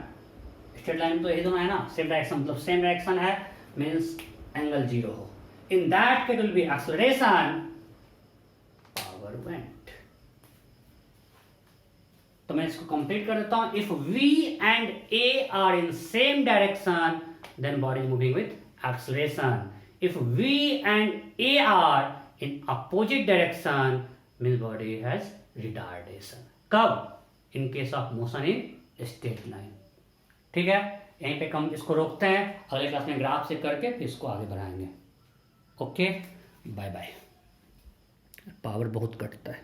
straight line तो यही दोनों है ना, सेम डायरेक्शन मतलब सेम डायरेक्शन है मींस एंगल 0 हो, in that case will be acceleration power went. तो मैं इसको कंप्लीट कर देता हूं, if v and a are in same direction then body is moving with acceleration, if v and a are in opposite direction means body has retardation. कब? In case of motion in straight line. ठीक है, यहीं पे हम इसको रोकते हैं, अगले क्लास में ग्राफ से करके फिर इसको आगे बढ़ाएंगे। Okay, bye bye. पावर बहुत कटता है।